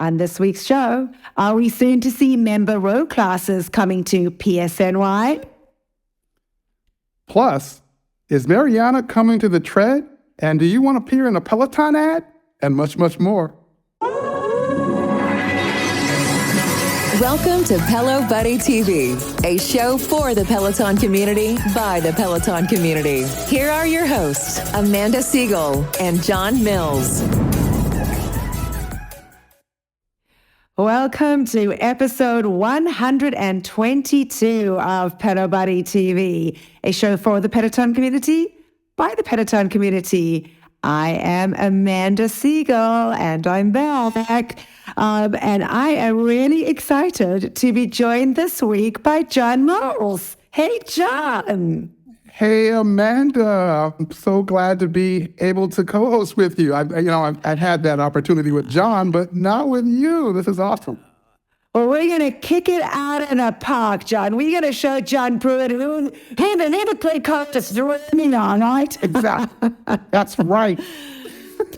On this week's show, are we soon to see member row classes coming to PSNY? Plus, is Mariana coming to the Tread? And do you want to appear in a Peloton ad? And much, much more. Welcome to Pelo Buddy TV, a show for the Peloton community by the Peloton community. Here are your hosts, Amanda Siegel and John Mills. Welcome to episode 122 of Pelo Buddy TV, a show for the Peloton community by the Peloton community. I am Amanda Siegel, and I'm back. And I am really excited to be joined this week by John Mills. Hey, John. Hey, Amanda. I'm so glad to be able to co-host with you. I've had that opportunity with John, but not with you. This is awesome. Well, we're going to kick it out in a park, John. We're going to show John Pruitt, who never played contest with me now, right? Exactly. That's right.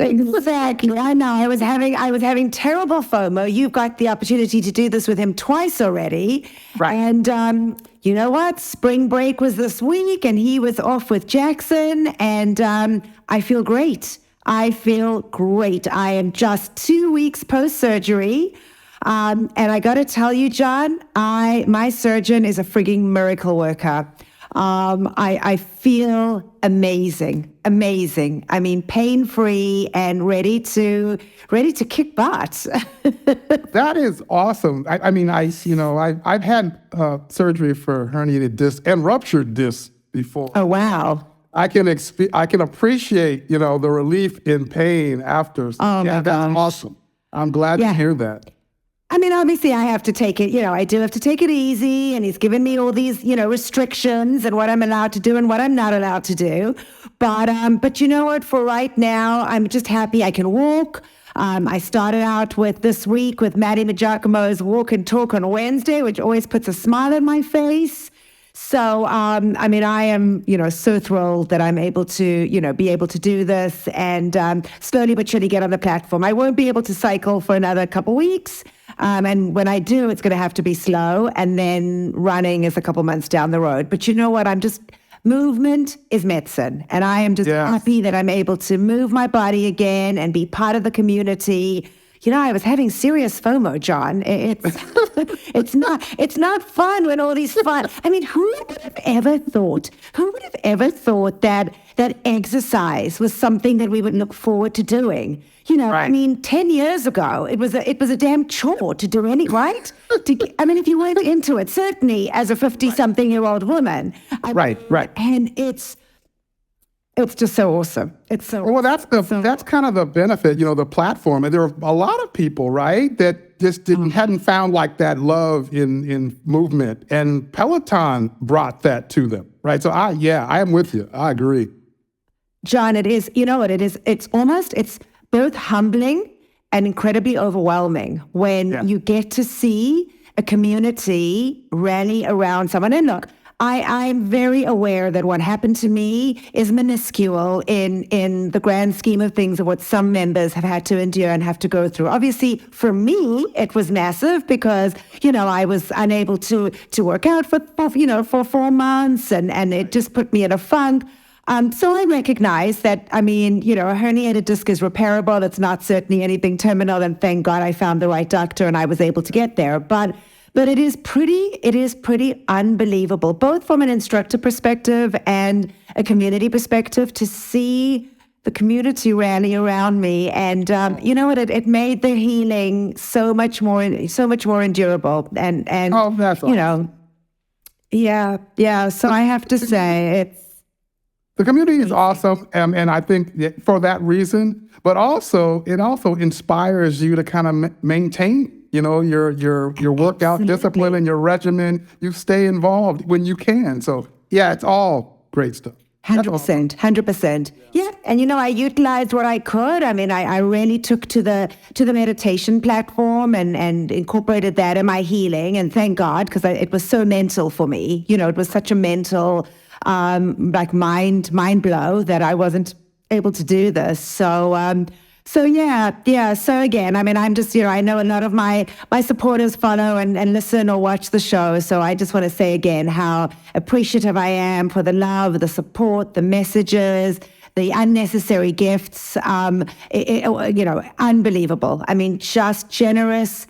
Exactly. I know. I was having terrible FOMO. You've got the opportunity to do this with him twice already. Right. And you know what? Spring break was this week, and he was off with Jackson, and I feel great. I am just 2 weeks post-surgery. And I got to tell you, John, my surgeon is a frigging miracle worker. I feel amazing. I mean, pain-free and ready to kick butt. That is awesome. I've had surgery for herniated disc and ruptured disc before. Oh, wow. I can appreciate, the relief in pain after. Oh, my gosh. That's awesome. I'm glad to hear that. I mean, obviously I have to take it, I do have to take it easy, and he's given me all these, restrictions and what I'm allowed to do and what I'm not allowed to do. But you know what, for right now, I'm just happy I can walk. I started out with this week with Matty Maggiacomo's Walk and Talk on Wednesday, which always puts a smile on my face. So, I am, so thrilled that I'm able to, be able to do this and slowly but surely get on the platform. I won't be able to cycle for another couple weeks. And when I do, it's going to have to be slow. And then running is a couple months down the road. But you know what? Movement is medicine. And I am just happy that I'm able to move my body again and be part of the community. I was having serious FOMO, John. It's not fun when all these fun. I mean, who would have ever thought that exercise was something that we would look forward to doing? Right. I mean, 10 years ago, it was a damn chore to do right? If you weren't into it, certainly as a 50-something-year-old woman. Right. And it's just so awesome. It's so well. That's kind of the benefit, the platform. And there are a lot of people, right, that just hadn't found like that love in movement, and Peloton brought that to them, right? So I am with you. I agree, John. It is. You know what it is? It's both humbling and incredibly overwhelming when you get to see a community rally around someone. And look, I'm very aware that what happened to me is minuscule in the grand scheme of things of what some members have had to endure and have to go through. Obviously, for me, it was massive because, I was unable to work out for 4 months, and it just put me in a funk. So I recognize that, a herniated disc is repairable. It's not certainly anything terminal, and thank God I found the right doctor and I was able to get there. But it is pretty unbelievable, both from an instructor perspective and a community perspective, to see the community rally around me. And you know what? It made the healing so much more endurable. And oh, that's awesome. So I have to say the community is awesome, and I think for that reason, but also it also inspires you to kind of maintain, your workout discipline and your regimen. You stay involved when you can. So it's all great stuff. 100%. Yeah, and I utilized what I could. I really took to the meditation platform and incorporated that in my healing, and thank God, because it was so mental for me. It was such a mental mind blow that I wasn't able to do this. So So yeah. So again, I mean, I'm just, I know a lot of my supporters follow and listen or watch the show. So I just want to say again how appreciative I am for the love, the support, the messages, the unnecessary gifts. Unbelievable. I mean, just generous.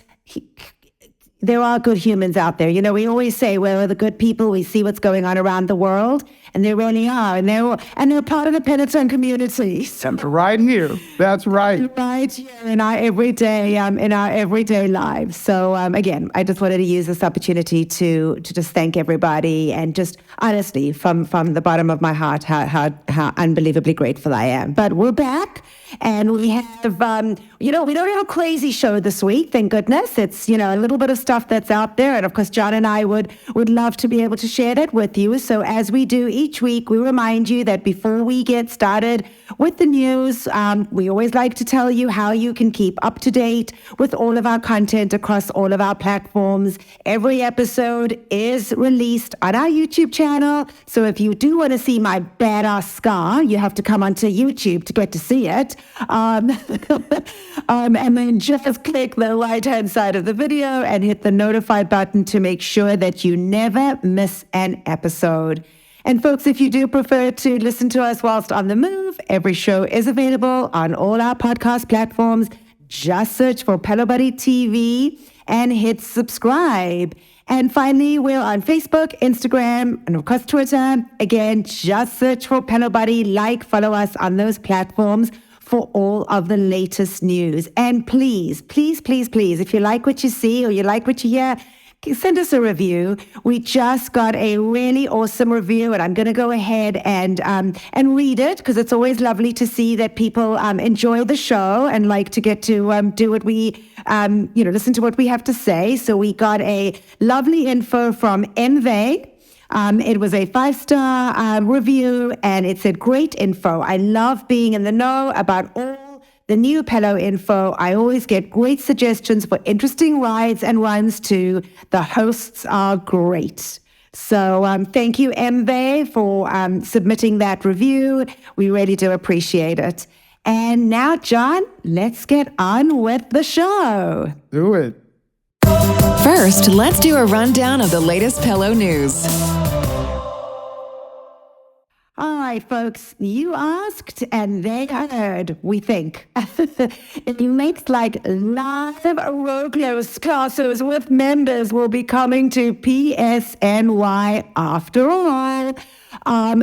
There are good humans out there. We always say, where are the good people? We see what's going on around the world, and they really are. And they're part of the Peloton community. Right here. That's right. Right here in our everyday lives. So again, I just wanted to use this opportunity to just thank everybody, and just honestly, from the bottom of my heart, how unbelievably grateful I am. But we're back, and we have we don't have a crazy show this week, thank goodness. It's a little bit of stuff that's out there, and of course John and I would love to be able to share that with you. So as we do each week, we remind you that before we get started with the news, we always like to tell you how you can keep up to date with all of our content across all of our platforms. Every episode is released on our YouTube channel, so if you do want to see my badass scar, you have to come onto YouTube to get to see it. And then just click the right-hand side of the video and hit the notify button to make sure that you never miss an episode. And folks, if you do prefer to listen to us whilst on the move, every show is available on all our podcast platforms. Just search for Pelo Buddy TV and hit subscribe. And finally, we're on Facebook, Instagram, and of course Twitter. Again, just search for Pelo Buddy, follow us on those platforms for all of the latest news. And please, if you like what you see or you like what you hear, send us a review. We just got a really awesome review, and I'm going to go ahead and read it, because it's always lovely to see that people enjoy the show and like to get to do what we, listen to what we have to say. So we got a lovely info from MV. It was a 5-star review, and it said, great info. I love being in the know about all the new Pelo info. I always get great suggestions for interesting rides and runs too. The hosts are great. So thank you, MV, for submitting that review. We really do appreciate it. And now, John, let's get on with the show. Do it. First, let's do a rundown of the latest Pelo news. All right, folks, you asked and they heard, we think. It makes like lots of road close classes with members will be coming to PSNY after all.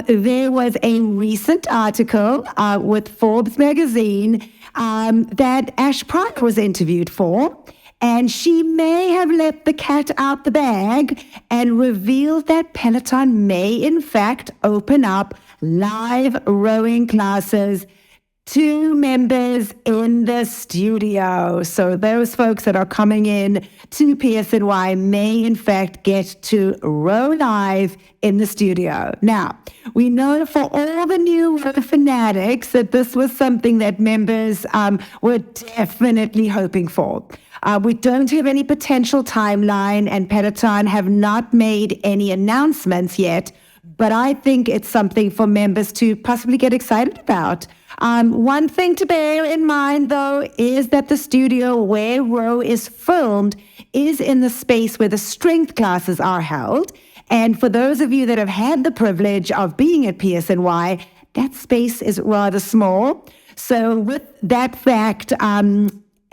There was a recent article with Forbes magazine that Ash Pratt was interviewed for. And she may have let the cat out the bag and revealed that Peloton may, in fact, open up live rowing classes to members in the studio. So those folks that are coming in to PSNY may, in fact, get to row live in the studio. Now, we know for all the new row fanatics that this was something that members were definitely hoping for. We don't have any potential timeline, and Peloton have not made any announcements yet, but I think it's something for members to possibly get excited about. One thing to bear in mind, though, is that the studio where Row is filmed is in the space where the strength classes are held. And for those of you that have had the privilege of being at PSNY, that space is rather small. So with that fact,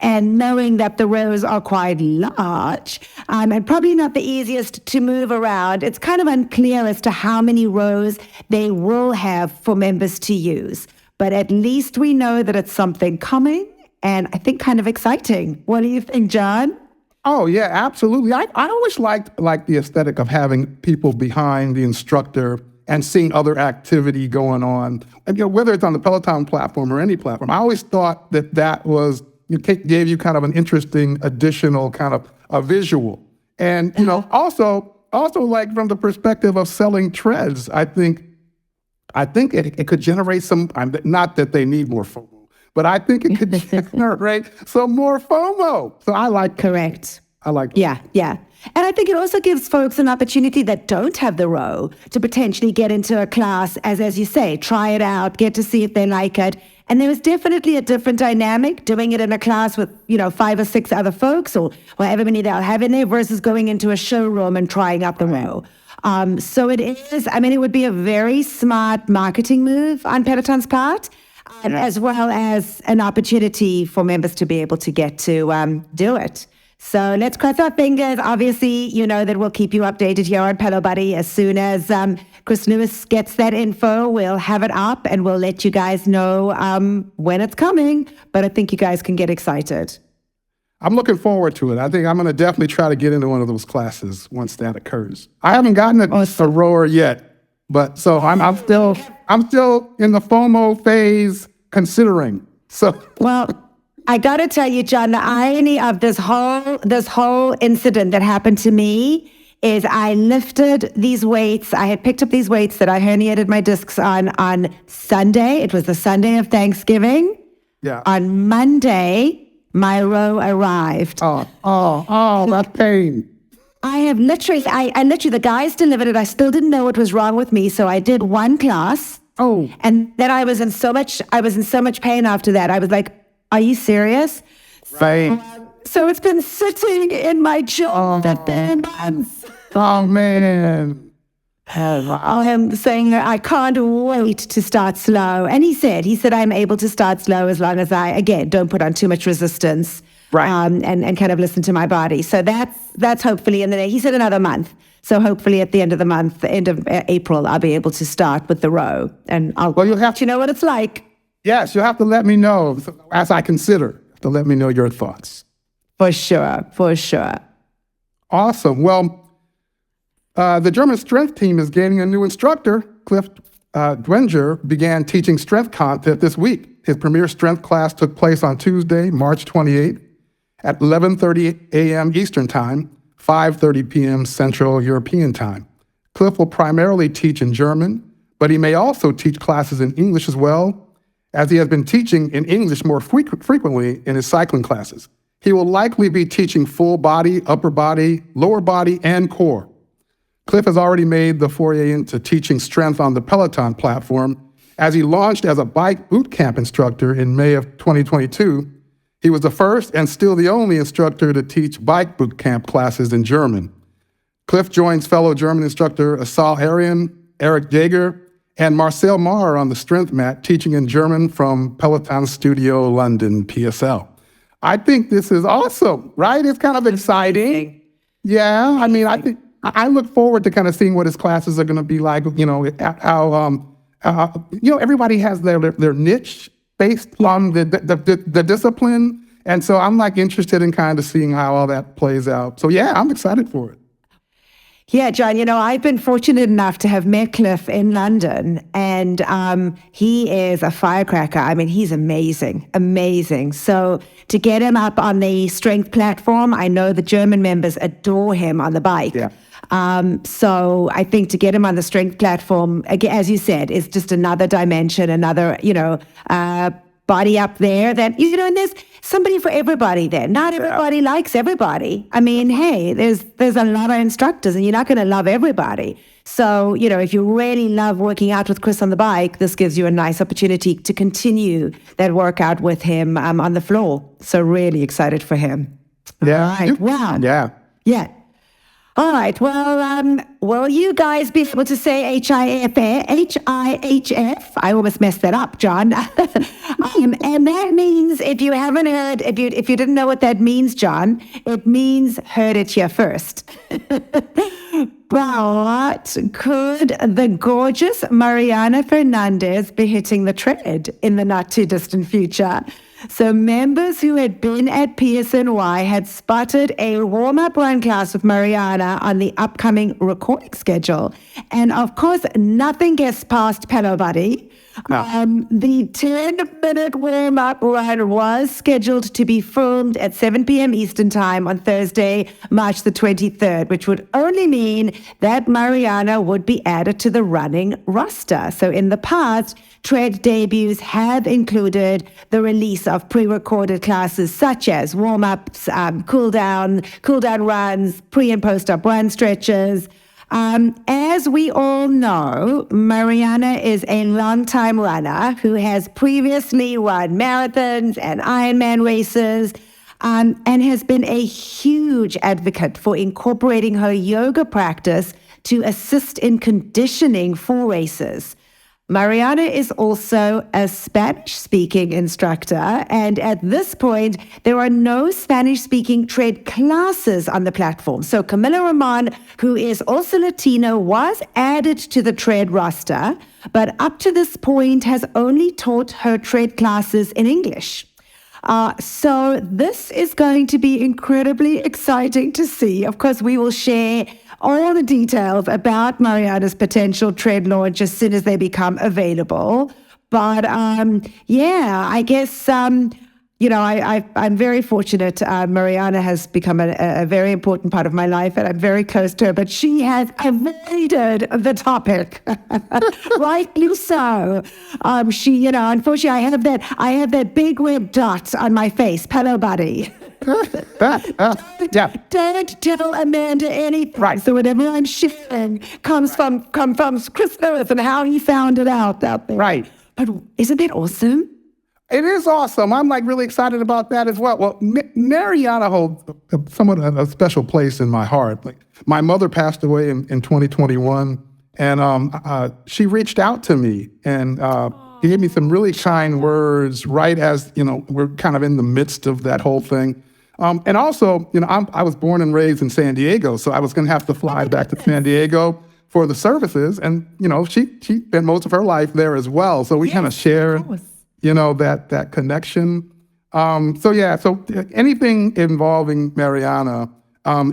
and knowing that the rows are quite large and probably not the easiest to move around, it's kind of unclear as to how many rows they will have for members to use. But at least we know that it's something coming, and I think kind of exciting. What do you think, John? Oh, yeah, absolutely. I always liked the aesthetic of having people behind the instructor and seeing other activity going on. And, whether it's on the Peloton platform or any platform, I always thought that was, gave you kind of an interesting additional kind of a visual. And, also like from the perspective of selling treads, I think it could generate some, not that they need more FOMO, but I think it could generate some more FOMO. So I like Correct. I like Yeah. And I think it also gives folks an opportunity that don't have the row to potentially get into a class, as you say, try it out, get to see if they like it, And there was definitely a different dynamic doing it in a class with, 5 or 6 other folks or however many they'll have in there versus going into a showroom and trying up the row. So it is, it would be a very smart marketing move on Peloton's part, as well as an opportunity for members to be able to get to do it. So let's cross our fingers. Obviously, you know that we'll keep you updated here on Pelo Buddy. As soon as Chris Lewis gets that info, we'll have it up and we'll let you guys know when it's coming. But I think you guys can get excited. I'm looking forward to it. I think I'm going to definitely try to get into one of those classes once that occurs. I haven't gotten a rower yet, but so I'm still in the FOMO phase considering. So well, I got to tell you, John, the irony of this whole incident that happened to me is I lifted these weights. I had picked up these weights that I herniated my discs on Sunday. It was the Sunday of Thanksgiving. Yeah. On Monday, my row arrived. Oh, that pain. I literally, the guys delivered it. I still didn't know what was wrong with me. So I did one class. Oh. And then I was in so much pain after that. I was like, are you serious? Right. So it's been sitting in my jaw for 10 months. Oh, man. I am saying I can't wait to start slow. And he said, I'm able to start slow as long as I, again, don't put on too much resistance. Right. And kind of listen to my body. So that's hopefully in the day. He said another month. So hopefully at the end of the month, the end of April, I'll be able to start with the row. And you'll have to know what it's like. Yes, you'll have to let me know as I consider to let me know your thoughts. For sure. Awesome. Well, the German strength team is gaining a new instructor. Cliff Dwenger began teaching strength content this week. His premier strength class took place on Tuesday, March 28th at 11:30 a.m. Eastern Time, 5:30 p.m. Central European Time. Cliff will primarily teach in German, but he may also teach classes in English as well, as he has been teaching in English more frequently in his cycling classes. He will likely be teaching full body, upper body, lower body, and core. Cliff has already made the foray into teaching strength on the Peloton platform, as he launched as a bike boot camp instructor in May of 2022. He was the first and still the only instructor to teach bike boot camp classes in German. Cliff joins fellow German instructor Asal Arian, Eric Jaeger, and Marcel Marr on the strength mat, teaching in German from Peloton Studio London, PSL. I think this is awesome, right? It's kind of exciting. Yeah, I think I look forward to kind of seeing what his classes are going to be like. How everybody has their niche based on the discipline, and so I'm interested in kind of seeing how all that plays out. So yeah, I'm excited for it. Yeah, John, I've been fortunate enough to have met Cliff in London, and he is a firecracker. He's amazing. So to get him up on the strength platform, I know the German members adore him on the bike. Yeah. So I think to get him on the strength platform, again, as you said, is just another dimension, another, body up there that, and there's somebody for everybody there. Not everybody likes everybody. Hey, there's a lot of instructors and you're not going to love everybody. So, if you really love working out with Chris on the bike, this gives you a nice opportunity to continue that workout with him on the floor. So really excited for him. Yeah. All right. Wow. Yeah. Yeah. All right. Well, will you guys be able to say HIHF? I almost messed that up, John. And that means, if you haven't heard, if you didn't know what that means, John, it means heard it here first. But could the gorgeous Mariana Fernandez be hitting the tread in the not too distant future? So members who had been at PSNY had spotted a warm-up run class with Mariana on the upcoming recording schedule. And of course, nothing gets past Pelo Buddy. The 10-minute warm-up run was scheduled to be filmed at 7 p.m. Eastern Time on Thursday, March the 23rd, which would only mean that Mariana would be added to the running roster. So in the past, Tread debuts have included the release of pre-recorded classes such as warm-ups, cool down runs, pre- and post-up run stretches. As we all know, Mariana is a longtime runner who has previously run marathons and Ironman races, and has been a huge advocate for incorporating her yoga practice to assist in conditioning for races. Mariana is also a Spanish-speaking instructor, and at this point, there are no Spanish-speaking tread classes on the platform. So Camila Ramon, who is also Latino, was added to the tread roster, but up to this point has only taught her tread classes in English. So this is going to be incredibly exciting to see. Of course, we will share all the details about Mariana's potential tread launch as soon as they become available. But I guess, I'm very fortunate. Mariana has become a very important part of my life, and I'm very close to her, but she has avoided the topic. Rightly so. Unfortunately, I have that big red dot on my face, Pelo Buddy. Don't tell Amanda anything. Right. So whatever I'm sharing comes from Chris Lewis and how he found it out there. Right. But isn't that awesome? It is awesome. I'm really excited about that as well. Well, Mariana holds somewhat a special place in my heart. Like, my mother passed away in 2021, and she reached out to me and gave me some really kind words right as, we're kind of in the midst of that whole thing. And also, I was born and raised in San Diego, so I was going to have to fly back to San Diego for the services. And, she spent most of her life there as well. So we kind of share, that connection. So anything involving Mariana,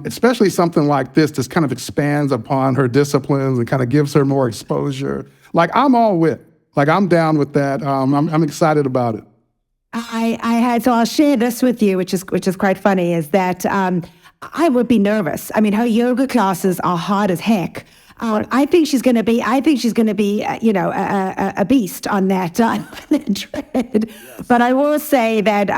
especially something like this, just kind of expands upon her disciplines and kind of gives her more exposure. Like, I'm all with. Like, I'm down with that. I'm excited about it. So I'll share this with you, which is quite funny, is that I would be nervous. I mean, her yoga classes are hard as heck. I think she's going to be a beast on that tread. But I will say that,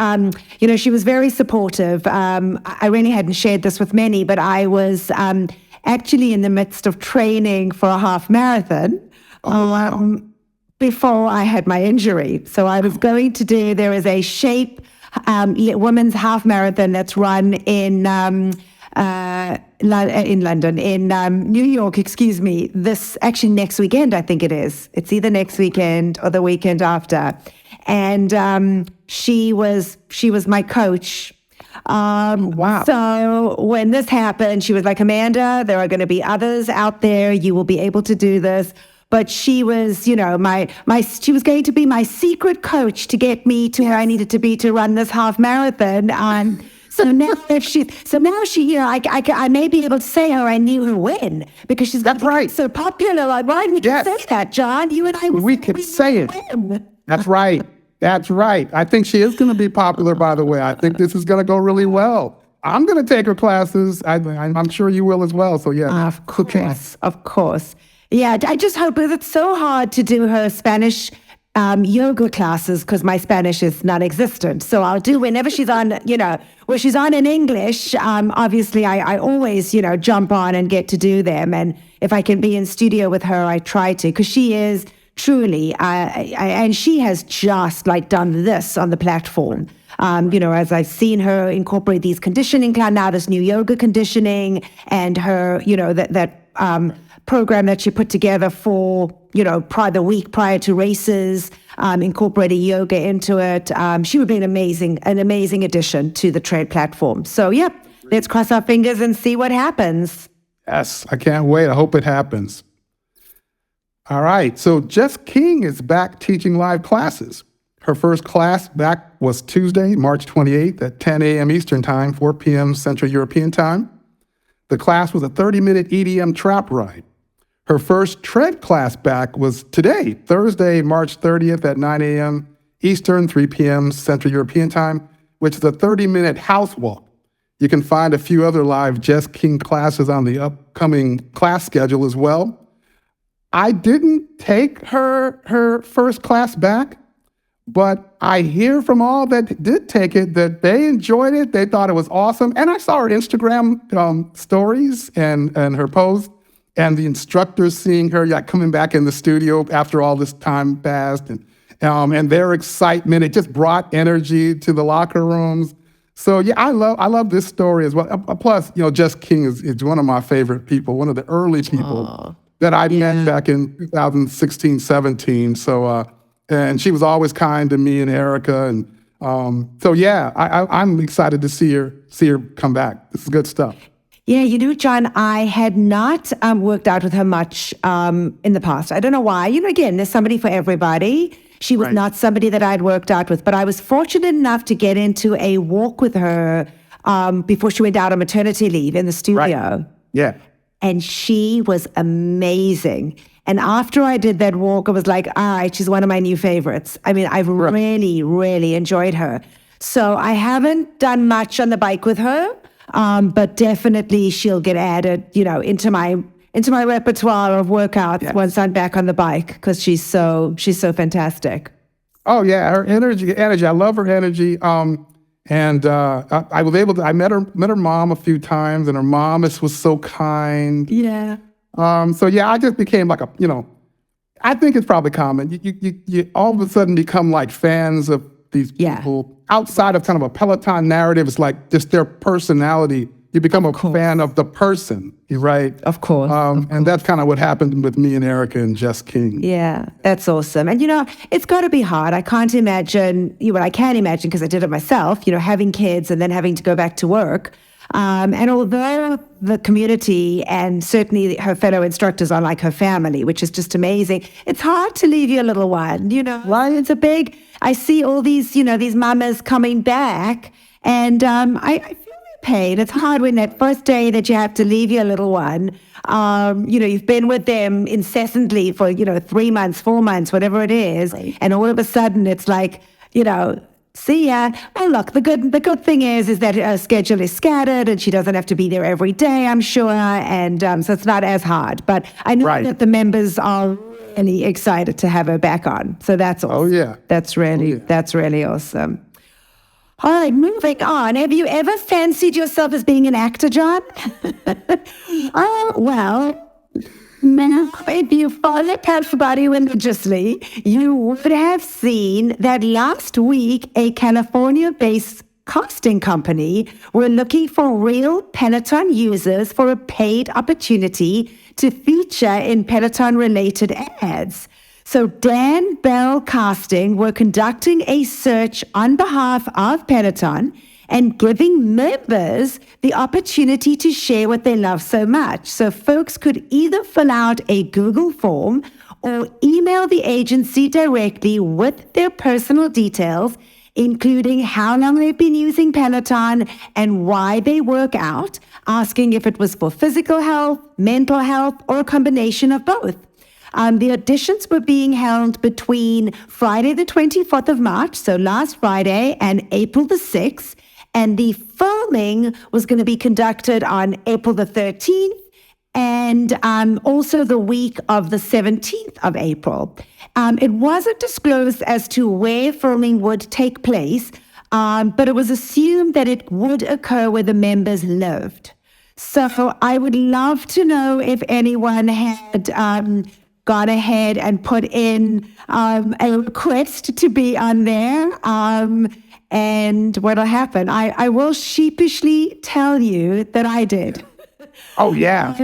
she was very supportive. I really hadn't shared this with many, but I was actually in the midst of training for a half marathon. Before I had my injury. So I was going to there is a Shape women's half marathon that's run in New York, this actually next weekend, I think it is. It's either next weekend or the weekend after. And she was my coach. Wow. So when this happened, she was like, Amanda, there are going to be others out there. You will be able to do this. But she was, she was going to be my secret coach to get me to where I needed to be to run this half marathon. So now I may be able to say, I knew her when, because she's That's right. so popular. Like, why didn't you say that, John? You and I. We could say it. Win. That's right. That's right. I think she is going to be popular, by the way. I think this is going to go really well. I'm going to take her classes. I'm sure you will as well. So, yeah. Of course. Yeah, I just hope, because it's so hard to do her Spanish yoga classes because my Spanish is non-existent. So I'll do whenever she's on, where she's on in English. Obviously, I always, jump on and get to do them. And if I can be in studio with her, I try to, because she is truly, and she has just done this on the platform. As I've seen her incorporate these conditioning, now this new yoga conditioning, and her, that program that she put together for, the week prior to races, incorporating yoga into it. She would be an amazing addition to the tread platform. So, let's cross our fingers and see what happens. Yes, I can't wait. I hope it happens. All right, so Jess King is back teaching live classes. Her first class back was Tuesday, March 28th at 10 a.m. Eastern Time, 4 p.m. Central European Time. The class was a 30-minute EDM trap ride. Her first tread class back was today, Thursday, March 30th at 9 a.m. Eastern, 3 p.m. Central European Time, which is a 30-minute house walk. You can find a few other live Jess King classes on the upcoming class schedule as well. I didn't take her first class back, but I hear from all that did take it that they enjoyed it. They thought it was awesome. And I saw her Instagram stories and her posts. and the instructors seeing her, like coming back in the studio after all this time passed, and their excitement, it just brought energy to the locker rooms. So yeah, I love this story as well. Plus, Jess King is one of my favorite people, one of the early people that I met back in 2016, 17. So, and she was always kind to me and Erica, and so yeah, I'm excited to see her come back. This is good stuff. Yeah, John, I had not worked out with her much in the past. I don't know why. Again, there's somebody for everybody. She was not somebody that I'd worked out with, but I was fortunate enough to get into a walk with her before she went out on maternity leave in the studio. Right. Yeah. And she was amazing. And after I did that walk, I was like, all right, she's one of my new favorites. I mean, I've really, really enjoyed her. So I haven't done much on the bike with her, but definitely she'll get added, into my repertoire of workouts once I'm back on the bike, because she's so fantastic. Oh yeah, her energy. I love her energy. And I was able to. I met her mom a few times, and her mom was so kind. Yeah. So yeah, I just became like I think it's probably common. You all of a sudden become like fans of these people outside of kind of a Peloton narrative. It's like just their personality. You become a fan of the person, right? Of course. And that's kind of what happened with me and Erica and Jess King. Yeah, that's awesome. And, it's got to be hard. I can't imagine, I can imagine because I did it myself, having kids and then having to go back to work. And although the community and certainly her fellow instructors are like her family, which is just amazing, it's hard to leave your little one, Right? It's I see all these, these mamas coming back, and I feel pain. It's hard when that first day that you have to leave your little one, you've been with them incessantly for, 3 months, 4 months, whatever it is. And all of a sudden it's like, see ya. Well, look, the good thing is that her schedule is scattered and she doesn't have to be there every day, I'm sure. And so it's not as hard. But I know that the members are really excited to have her back on. So that's awesome. Oh, yeah. That's really awesome. All right, moving on. Have you ever fancied yourself as being an actor, John? Well, if you follow Pelo Buddy religiously, you would have seen that last week a California-based casting company were looking for real Peloton users for a paid opportunity to feature in Peloton-related ads. So Dan Bell Casting were conducting a search on behalf of Peloton and giving members the opportunity to share what they love so much. So folks could either fill out a Google form or email the agency directly with their personal details, including how long they've been using Peloton and why they work out, asking if it was for physical health, mental health, or a combination of both. The auditions were being held between Friday the 24th of March, so last Friday, and April the 6th. And the filming was going to be conducted on April the 13th and also the week of the 17th of April. It wasn't disclosed as to where filming would take place, but it was assumed that it would occur where the members lived. So I would love to know if anyone had gone ahead and put in a request to be on there, and what'll happen. I will sheepishly tell you that I did. Oh, yeah.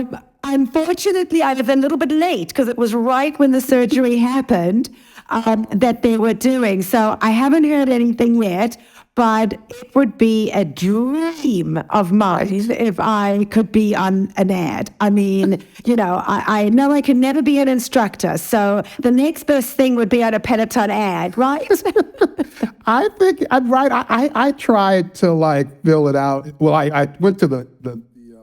Unfortunately, I was a little bit late because it was right when the surgery happened that they were doing. So I haven't heard anything yet, but it would be a dream of mine if I could be on an ad. I mean, I know I can never be an instructor, so the next best thing would be on a Peloton ad, right? I think I'm right. I tried to fill it out. Well, I went to the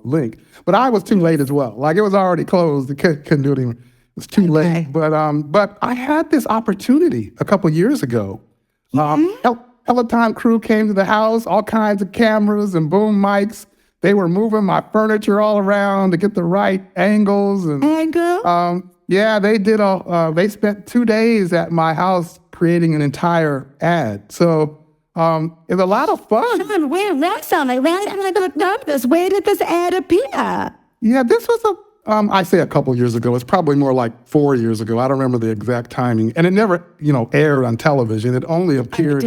link, but I was too late as well. It was already closed. I couldn't do it anymore. It was too late. But I had this opportunity a couple years ago. Peloton crew came to the house, all kinds of cameras and boom mics. They were moving my furniture all around to get the right angles. Yeah, they did they spent 2 days at my house creating an entire ad. So it's a lot of fun. Sean, where did this ad appear? Yeah, this was I say a couple years ago. It's probably more like 4 years ago. I don't remember the exact timing. And it never, aired on television. It only appeared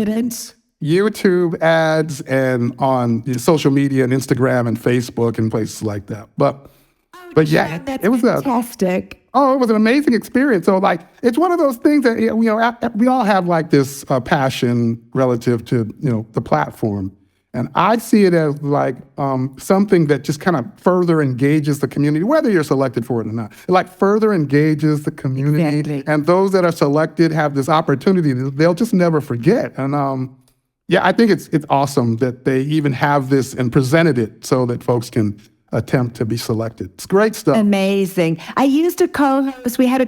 YouTube ads and on social media and Instagram and Facebook and places like that. But yeah, it was fantastic. it was an amazing experience. So like, it's one of those things that, we all have like this passion relative to, the platform. And I see it as like something that just kind of further engages the community, whether you're selected for it or not. It like further engages the community. Exactly. And those that are selected have this opportunity that they'll just never forget. And I think it's awesome that they even have this and presented it so that folks can attempt to be selected. It's great stuff. Amazing. I used a co-host. We had a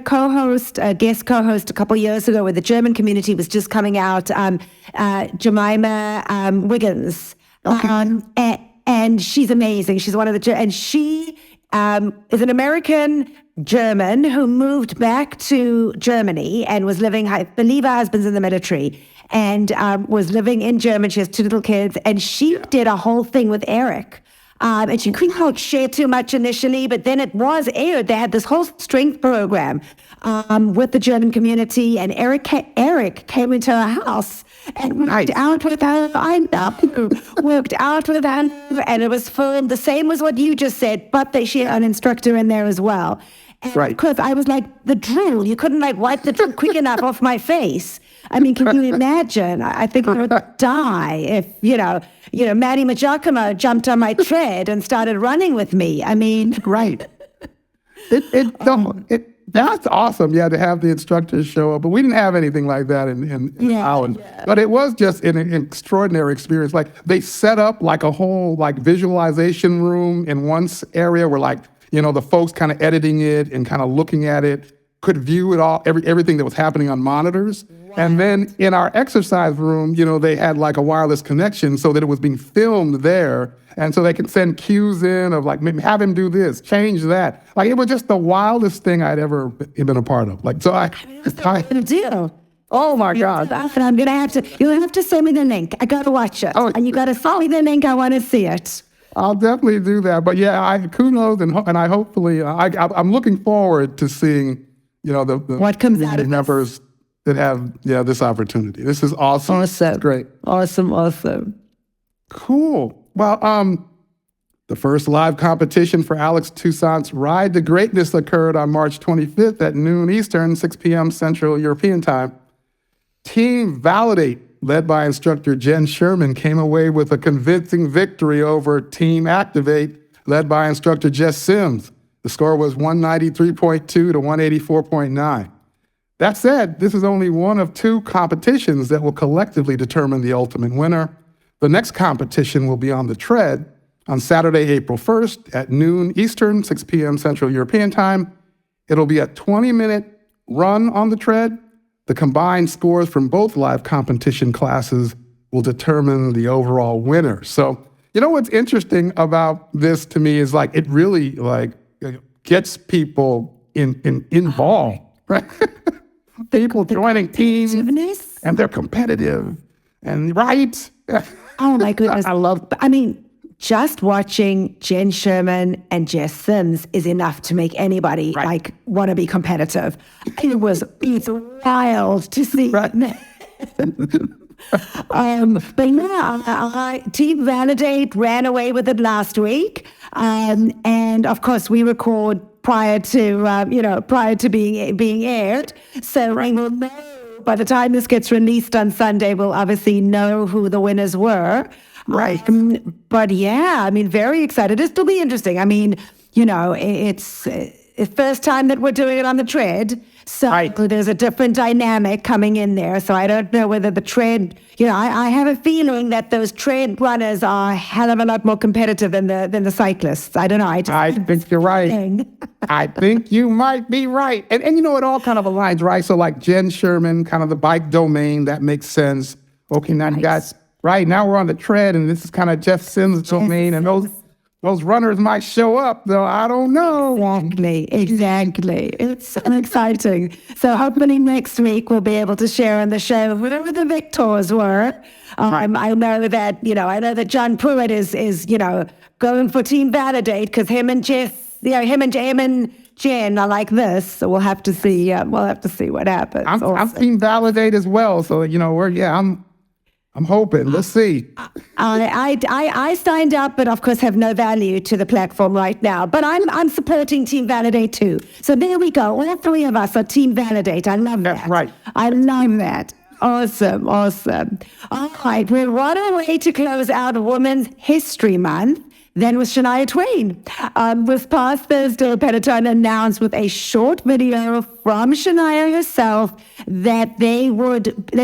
guest co-host a couple years ago where the German community was just coming out, Jemima Wiggins. Okay. And she's amazing. She's one of and she is an American German who moved back to Germany and was living, I believe her husband's in the military, and was living in Germany. She has 2 little kids, and she did a whole thing with Eric. And she couldn't share too much initially, but then it was aired. They had this whole strength program with the German community, and Eric came into her house and worked out with her. Worked out with her, and it was filmed the same as what you just said, but she had an instructor in there as well. And right. Because I was like, the drool, you couldn't wipe the drool quick enough off my face. I mean, can you imagine? I think I would die if, Matty Maggiacomo jumped on my tread and started running with me. I mean, right. That's awesome, to have the instructors show up. But we didn't have anything like that in Holland. Yeah. But it was just an extraordinary experience. Like, they set up like a whole visualization room in one area where the folks kind of editing it and kind of looking at it could view it all, everything that was happening on monitors. Wow. And then in our exercise room, they had like a wireless connection so that it was being filmed there. And so they could send cues in of maybe have him do this, change that. It was just the wildest thing I'd ever been a part of. Deal. Oh my God. I'm going to you'll have to send me the link. I got to watch it. And you got to send me the link. I want to see it. I'll definitely do that. But kudos, and I hopefully, I'm looking forward to seeing, the what comes out of members that have this opportunity. This is awesome. Awesome. It's great. Awesome. Cool. Well, the first live competition for Alex Toussaint's Ride to Greatness occurred on March 25th at noon Eastern, 6 p.m. Central European Time. Team Validate, led by instructor Jen Sherman, came away with a convincing victory over Team Activate, led by instructor Jess Sims. The score was 193.2 to 184.9. That said, this is only one of 2 competitions that will collectively determine the ultimate winner. The next competition will be on the Tread on Saturday, April 1st at noon Eastern, 6 p.m. Central European Time. It'll be a 20-minute run on the Tread. The combined scores from both live competition classes will determine the overall winner. So, what's interesting about this to me is it really gets people involved, right? People joining teams and they're competitive and right. Oh my goodness. Just watching Jen Sherman and Jess Sims is enough to make anybody want to be competitive. It's wild to see. Right. But yeah, Team Validate ran away with it last week. And of course we record prior to being aired. So we will know by the time this gets released on Sunday, we'll obviously know who the winners were. Right. But yeah, very excited. It'll be interesting. It's the first time that we're doing it on the Tread. So there's a different dynamic coming in there. So I don't know whether the Tread, I have a feeling that those Tread runners are a hell of a lot more competitive than the cyclists. I don't know. I think you're right. I think you might be right. And it all kind of aligns, right? So Jen Sherman, kind of the bike domain, that makes sense. Okay, now you guys, now we're on the Tread, and this is kind of Jeff Sims' domain, and those runners might show up, though. I don't know. Exactly. It's so exciting. So hopefully next week we'll be able to share on the show whatever the victors were. I know that John Pruitt is going for Team Validate because him and Jess him and Jen are like this. So we'll have to see. We'll have to see what happens. I'm Team Validate as well. So I'm hoping. Let's see. I signed up, but of course have no value to the platform right now. But I'm supporting Team Validate too. So there we go. All three of us are Team Validate. I love that. That's right. I love that. Awesome. All right, we're right on our way to close out Women's History Month. Then with Shania Twain. This past Thursday, Peloton announced with a short video from Shania herself that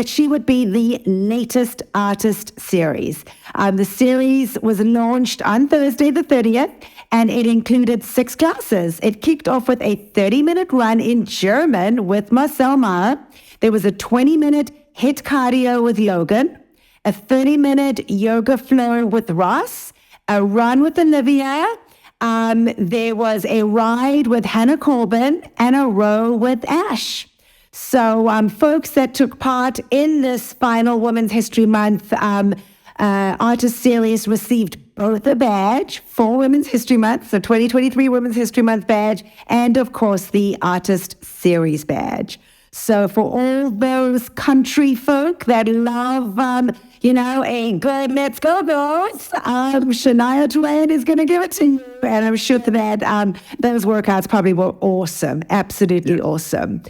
she would be the latest artist series. The series was launched on Thursday the 30th, and it included 6 classes. It kicked off with a 30-minute run in German with Marcel Maher. There was a 20-minute HIIT cardio with Logan, a 30-minute yoga flow with Ross, a run with Olivia. There was a ride with Hannah Corbin and a row with Ash. So folks that took part in this final Women's History Month artist series received both a badge for Women's History Month, so 2023 Women's History Month badge, and of course the Artist Series badge. So for all those country folk that love, a good Let's Go Girls, Shania Twain is going to give it to you. And I'm sure that those workouts probably were awesome, absolutely awesome.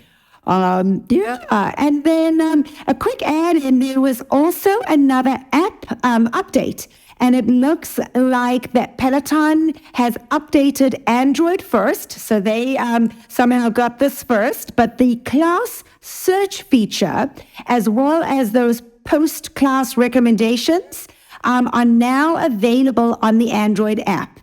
And then a quick ad, and there was also another app update. And it looks like that Peloton has updated Android first. So they somehow got this first. But the class search feature, as well as those post-class recommendations, are now available on the Android app.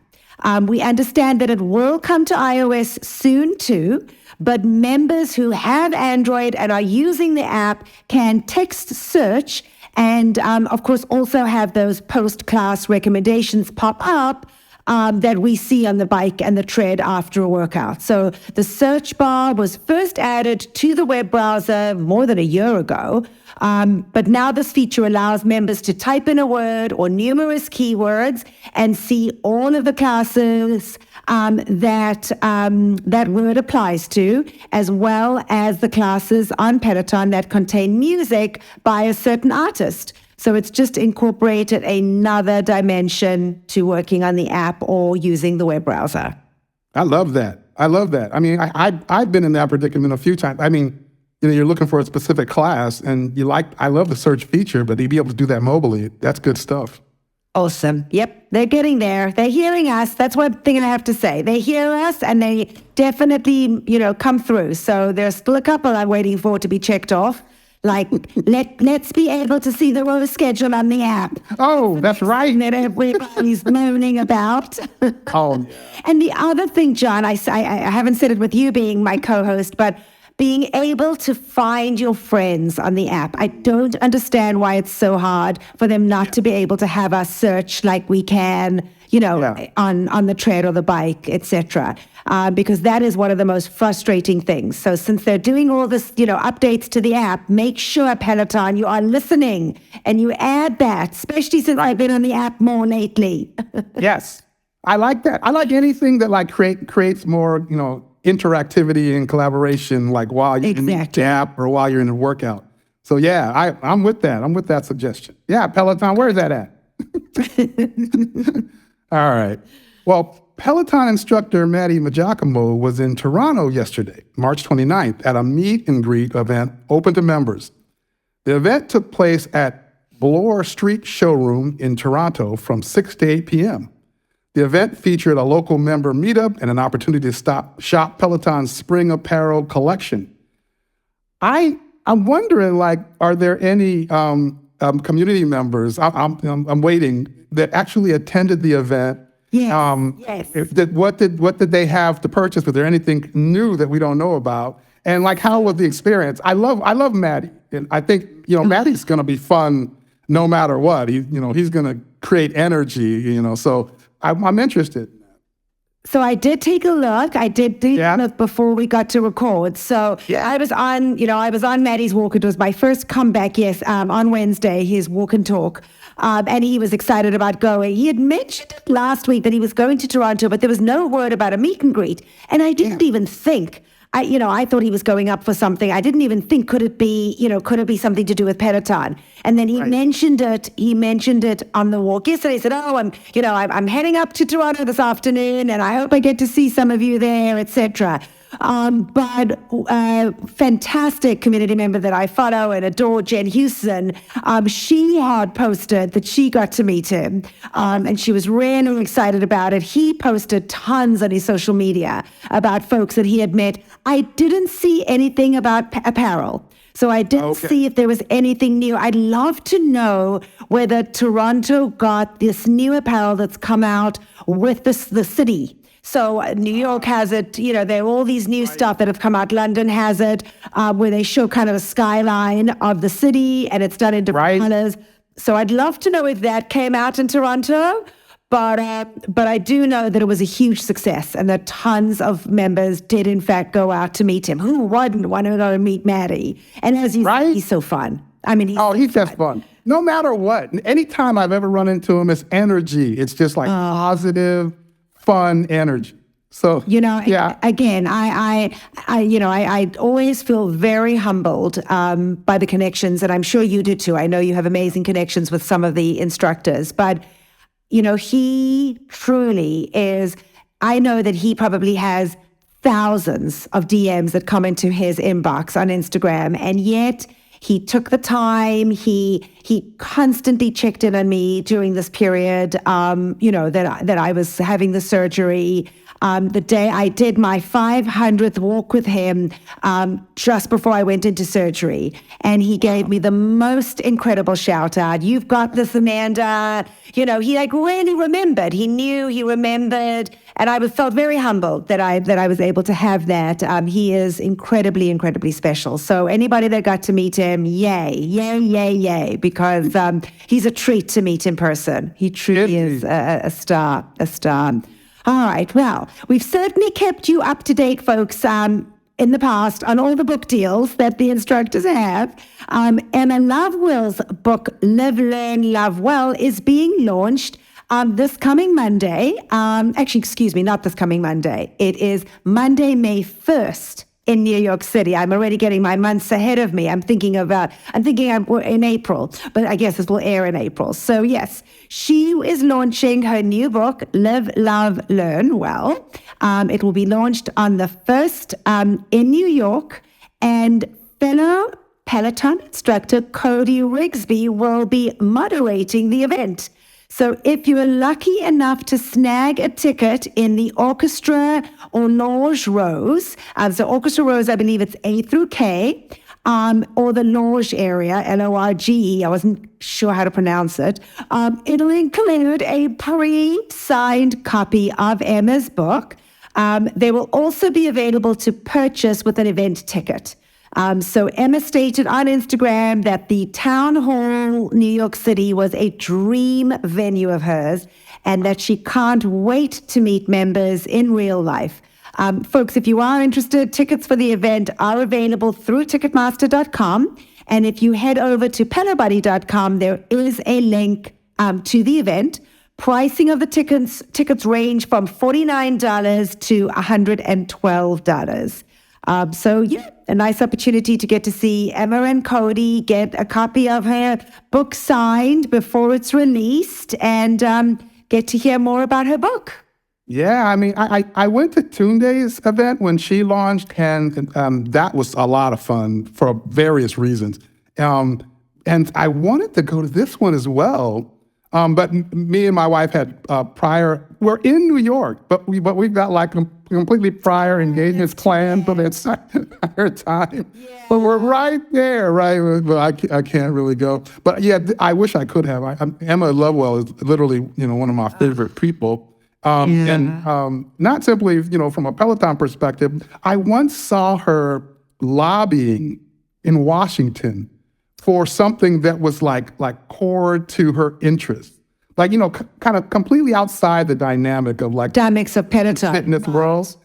We understand that it will come to iOS soon too. But members who have Android and are using the app can text search and, of course, also have those post-class recommendations pop up that we see on the bike and the tread after a workout. So the search bar was first added to the web browser more than a year ago. But now this feature allows members to type in a word or numerous keywords and see all of the classes that word applies to, as well as the classes on Peloton that contain music by a certain artist. So it's just incorporated another dimension to working on the app or using the web browser. I love that. I mean, I've been in that predicament a few times. I mean, you're looking for a specific class, and I love the search feature, but to be able to do that mobily, that's good stuff. Awesome. Yep, they're getting there. They're hearing us. That's one thing I have to say. They hear us, and they definitely, come through. So there's still a couple I'm waiting for to be checked off. Like, let's be able to see the row schedule on the app. Oh, that's right. That everybody's moaning about. Oh, yeah. And the other thing, John, I haven't said it with you being my co-host, but being able to find your friends on the app. I don't understand why it's so hard for them not to be able to have us search like we can, on the tread or the bike, etc. Because that is one of the most frustrating things. So since they're doing all this, updates to the app, make sure, Peloton, you are listening and you add that, especially since I've been on the app more lately. Yes, I like that. I like anything that creates more, interactivity and collaboration, like while you're in the app or while you're in a workout. So yeah, I'm with that. I'm with that suggestion. Yeah, Peloton, where's that at? All right. Well, Peloton instructor Matty Maggiacomo was in Toronto yesterday, March 29th, at a meet and greet event open to members. The event took place at Bloor Street Showroom in Toronto from 6 to 8 p.m. The event featured a local member meetup and an opportunity to shop Peloton's spring apparel collection. I'm wondering, are there any community members? I'm waiting that actually attended the event. Yes. Yes. What did they have to purchase? Was there anything new that we don't know about? And how was the experience? I love Matty, and I think Matty's going to be fun no matter what. He's going to create energy. So I'm interested. So I did take a look. I did look before we got to record. So I was on, I was on Matty's walk. It was my first comeback, yes, on Wednesday, his walk and talk. And he was excited about going. He had mentioned it last week that he was going to Toronto, but there was no word about a meet and greet. And I didn't even think. I thought he was going up for something. I didn't even think, could it be something to do with Peloton? And then he mentioned it. He mentioned it on the walk yesterday. He said, "Oh, I'm heading up to Toronto this afternoon, and I hope I get to see some of you there, etc." But fantastic community member that I follow and adore, Jen Houston, she had posted that she got to meet him, and she was really excited about it. He posted tons on his social media about folks that he had met. I didn't see anything about apparel. So I didn't see if there was anything new. I'd love to know whether Toronto got this new apparel that's come out with the city. So New York has it, there are all these new stuff that have come out. London has it, where they show kind of a skyline of the city, and it's done in different colors. So I'd love to know if that came out in Toronto. But I do know that it was a huge success, and that tons of members did in fact go out to meet him. Who wouldn't want to go to meet Matty? And as you say, he's so fun. I mean, he's just fun. No matter what. Anytime I've ever run into him, it's energy. It's just like positive, fun energy. So, again, I always feel very humbled by the connections, and I'm sure you do too. I know you have amazing connections with some of the instructors, but, he truly is, I know that he probably has thousands of DMs that come into his inbox on Instagram, and yet he took the time. He constantly checked in on me during this period, that I was having the surgery. The day I did my 500th walk with him, just before I went into surgery, and he gave me the most incredible shout out. "You've got this, Amanda." He really remembered. He remembered, and I felt very humbled that I was able to have that. He is incredibly, incredibly special. So anybody that got to meet him, yay, because he's a treat to meet in person. He truly is a star. All right, well, we've certainly kept you up to date, folks, in the past on all the book deals that the instructors have. Emma Lovewell's book, Live, Learn, Love Well, is being launched this coming Monday. Not this coming Monday. It is Monday, May 1st. In New York City. I'm already getting my months ahead of me. I'm thinking I'm in April, but I guess this will air in April. So yes, she is launching her new book, Live, Love, Learn Well. It will be launched on the 1st in New York, and fellow Peloton instructor Cody Rigsby will be moderating the event. So if you are lucky enough to snag a ticket in the orchestra or loge rows, so orchestra rows, I believe it's A through K, or the loge area, Lorge, I wasn't sure how to pronounce it, it'll include a pre-signed copy of Emma's book. They will also be available to purchase with an event ticket. So Emma stated on Instagram that the Town Hall, New York City, was a dream venue of hers, and that she can't wait to meet members in real life. Folks, if you are interested, tickets for the event are available through Ticketmaster.com. And if you head over to PeloBuddy.com, there is a link to the event. Pricing of the tickets range from $49 to $112. A nice opportunity to get to see Emma and Cody, get a copy of her book signed before it's released, and get to hear more about her book. Yeah, I mean, I went to Tunde's event when she launched, and that was a lot of fun for various reasons. And I wanted to go to this one as well. But me and my wife had we're in New York, but we've got like completely prior engagements planned for the entire time. Yeah. But we're right there, right? But I can't really go. But yeah, I wish I could have. Emma Lovewell is literally, one of my favorite people. And not simply, from a Peloton perspective, I once saw her lobbying in Washington for something that was like core to her interests. like, kind of completely outside the dynamic of like Dynamics of Peloton. fitness world,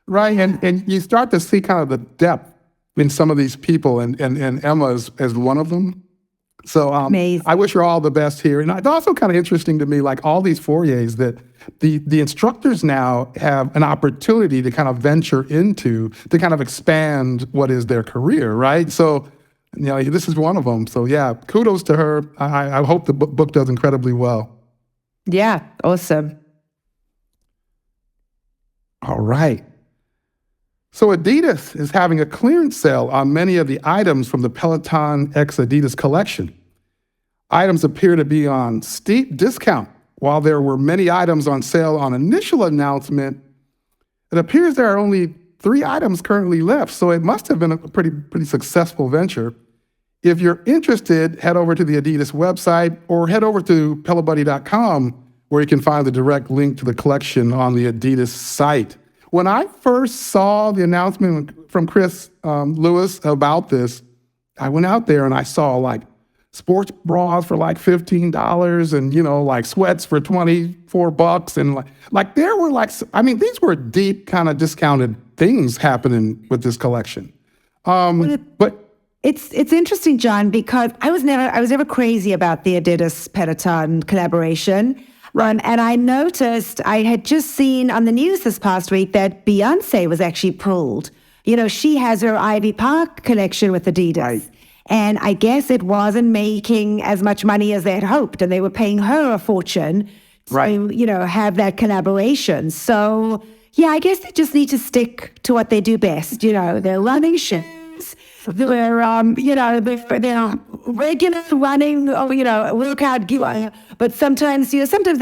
right? And you start to see kind of the depth in some of these people, and Emma as one of them. So Amazing. I wish her all the best here. And it's also kind of interesting to me, like all these foyers that the instructors now have an opportunity to kind of venture into, to kind of expand what is their career, right? So, this is one of them. So yeah, kudos to her. I hope the book does incredibly well. Yeah, awesome. All right. So Adidas is having a clearance sale on many of the items from the Peloton X Adidas collection. Items appear to be on steep discount. While there were many items on sale on initial announcement, it appears there are only 3 items currently left, so it must have been a pretty successful venture. If you're interested, head over to the Adidas website or head over to pelobuddy.com, where you can find the direct link to the collection on the Adidas site. When I first saw the announcement from Chris Lewis about this, I went out there and I saw like sports bras for like $15 and, like sweats for $24. And like there were these were deep kind of discounted things happening with this collection. But it's interesting, John, because I was never crazy about the Adidas Peloton collaboration. And I noticed, I had just seen on the news this past week that Beyonce was actually pulled. She has her Ivy Park collection with Adidas. Right. And I guess it wasn't making as much money as they had hoped. And they were paying her a fortune to, have that collaboration. So, yeah, I guess they just need to stick to what they do best. They're running shoes. They're, they're regular running, workout. But sometimes, sometimes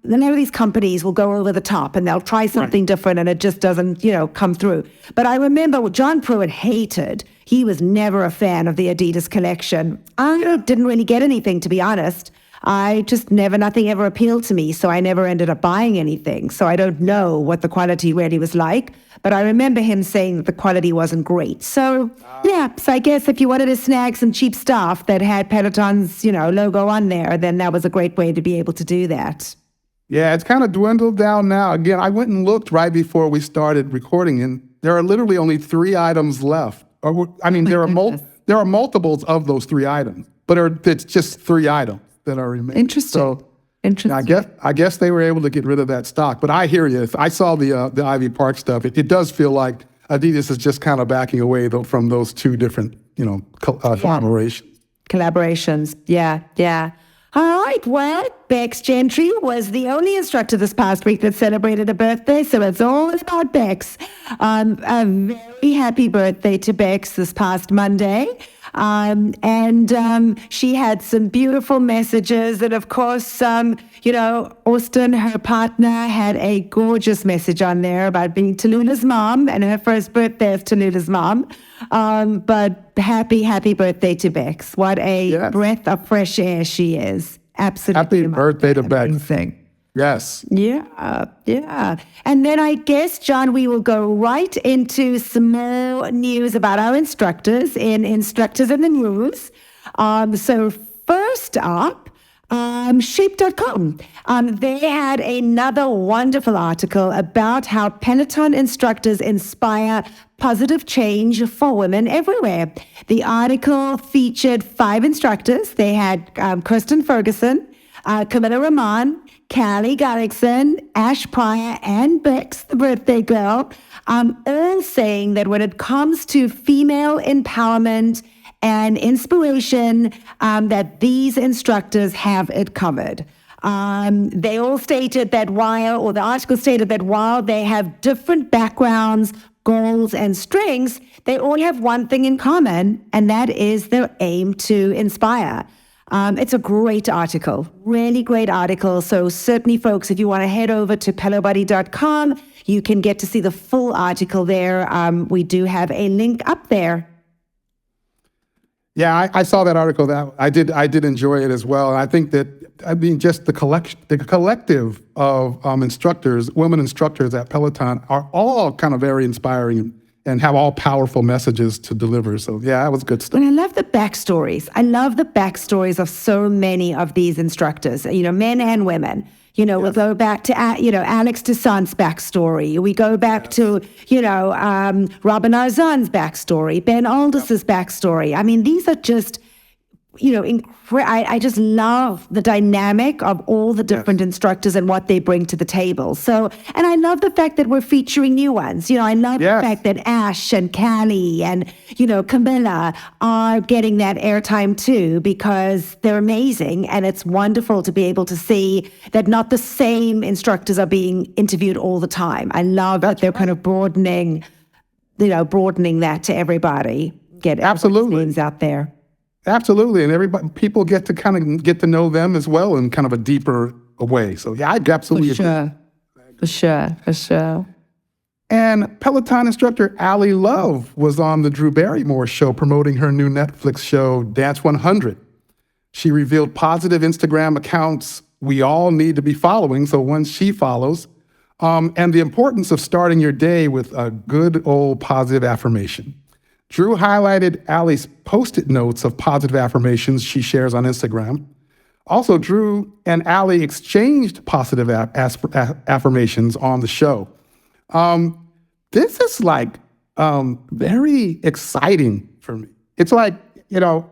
then these companies will go over the top and they'll try something different and it just doesn't, come through. But I remember what John Pruitt hated. He was never a fan of the Adidas collection. I didn't really get anything, to be honest. Nothing ever appealed to me, so I never ended up buying anything. So I don't know what the quality really was like, but I remember him saying that the quality wasn't great. So, so I guess if you wanted to snag some cheap stuff that had Peloton's, logo on there, then that was a great way to be able to do that. Yeah, it's kind of dwindled down now. Again, I went and looked right before we started recording, and there are literally only 3 items left. There are multiples of those 3 items, but it's just 3 items that are remaining. Interesting. So, Interesting. I guess they were able to get rid of that stock. But I hear you. I saw the Ivy Park stuff. It does feel like Adidas is just kind of backing away from those 2 different, collaborations. Collaborations. Yeah. All right, well, Bex Gentry was the only instructor this past week that celebrated a birthday, so it's all about Bex. A very happy birthday to Bex this past Monday. She had some beautiful messages. And of course, Austin, her partner, had a gorgeous message on there about being Tallulah's mom, and her first birthday is Tallulah's mom. But happy birthday to Bex. What a breath of fresh air she is. Absolutely. Happy birthday to Bex. Amazing. Yes. Yeah. And then I guess, John, we will go right into some more news about our instructors in Instructors in the News. So first up, Shape.com. They had another wonderful article about how Peloton instructors inspire positive change for women everywhere. The article featured 5 instructors. They had Kirsten Ferguson, Camilla Rahman, Callie Garrickson, Ash Pryor, and Bex, the birthday girl, all saying that when it comes to female empowerment and inspiration, that these instructors have it covered. They all stated that the article stated that while they have different backgrounds, goals, and strengths, they all have one thing in common, and that is their aim to inspire. It's a great article, really great article. So certainly, folks, if you want to head over to pelobuddy.com, you can get to see the full article there. We do have a link up there. Yeah, I saw that article. I did enjoy it as well. And I think that, just the collective of instructors, women instructors at Peloton, are all kind of very inspiring and have all powerful messages to deliver. So yeah, that was good stuff. And I love the backstories. I love the backstories of so many of these instructors, men and women. We'll go back to, Alex Toussaint's backstory. We go back to, Robin Arzan's backstory, Ben Aldis's backstory. I mean, these are just, I just love the dynamic of all the different instructors and what they bring to the table. So, and I love the fact that we're featuring new ones. I love the fact that Ash and Callie and, Camilla are getting that airtime too, because they're amazing. And it's wonderful to be able to see that not the same instructors are being interviewed all the time. I love that they're kind of broadening that to everybody. Get names out there. Absolutely, and people get to know them as well in kind of a deeper way. So yeah, I absolutely agree. For sure. And Peloton instructor Allie Love was on the Drew Barrymore show promoting her new Netflix show, Dance 100. She revealed positive Instagram accounts we all need to be following, so ones she follows, and the importance of starting your day with a good old positive affirmation. Drew highlighted Allie's Post-it notes of positive affirmations she shares on Instagram. Also, Drew and Allie exchanged positive affirmations on the show. This is very exciting for me. It's like,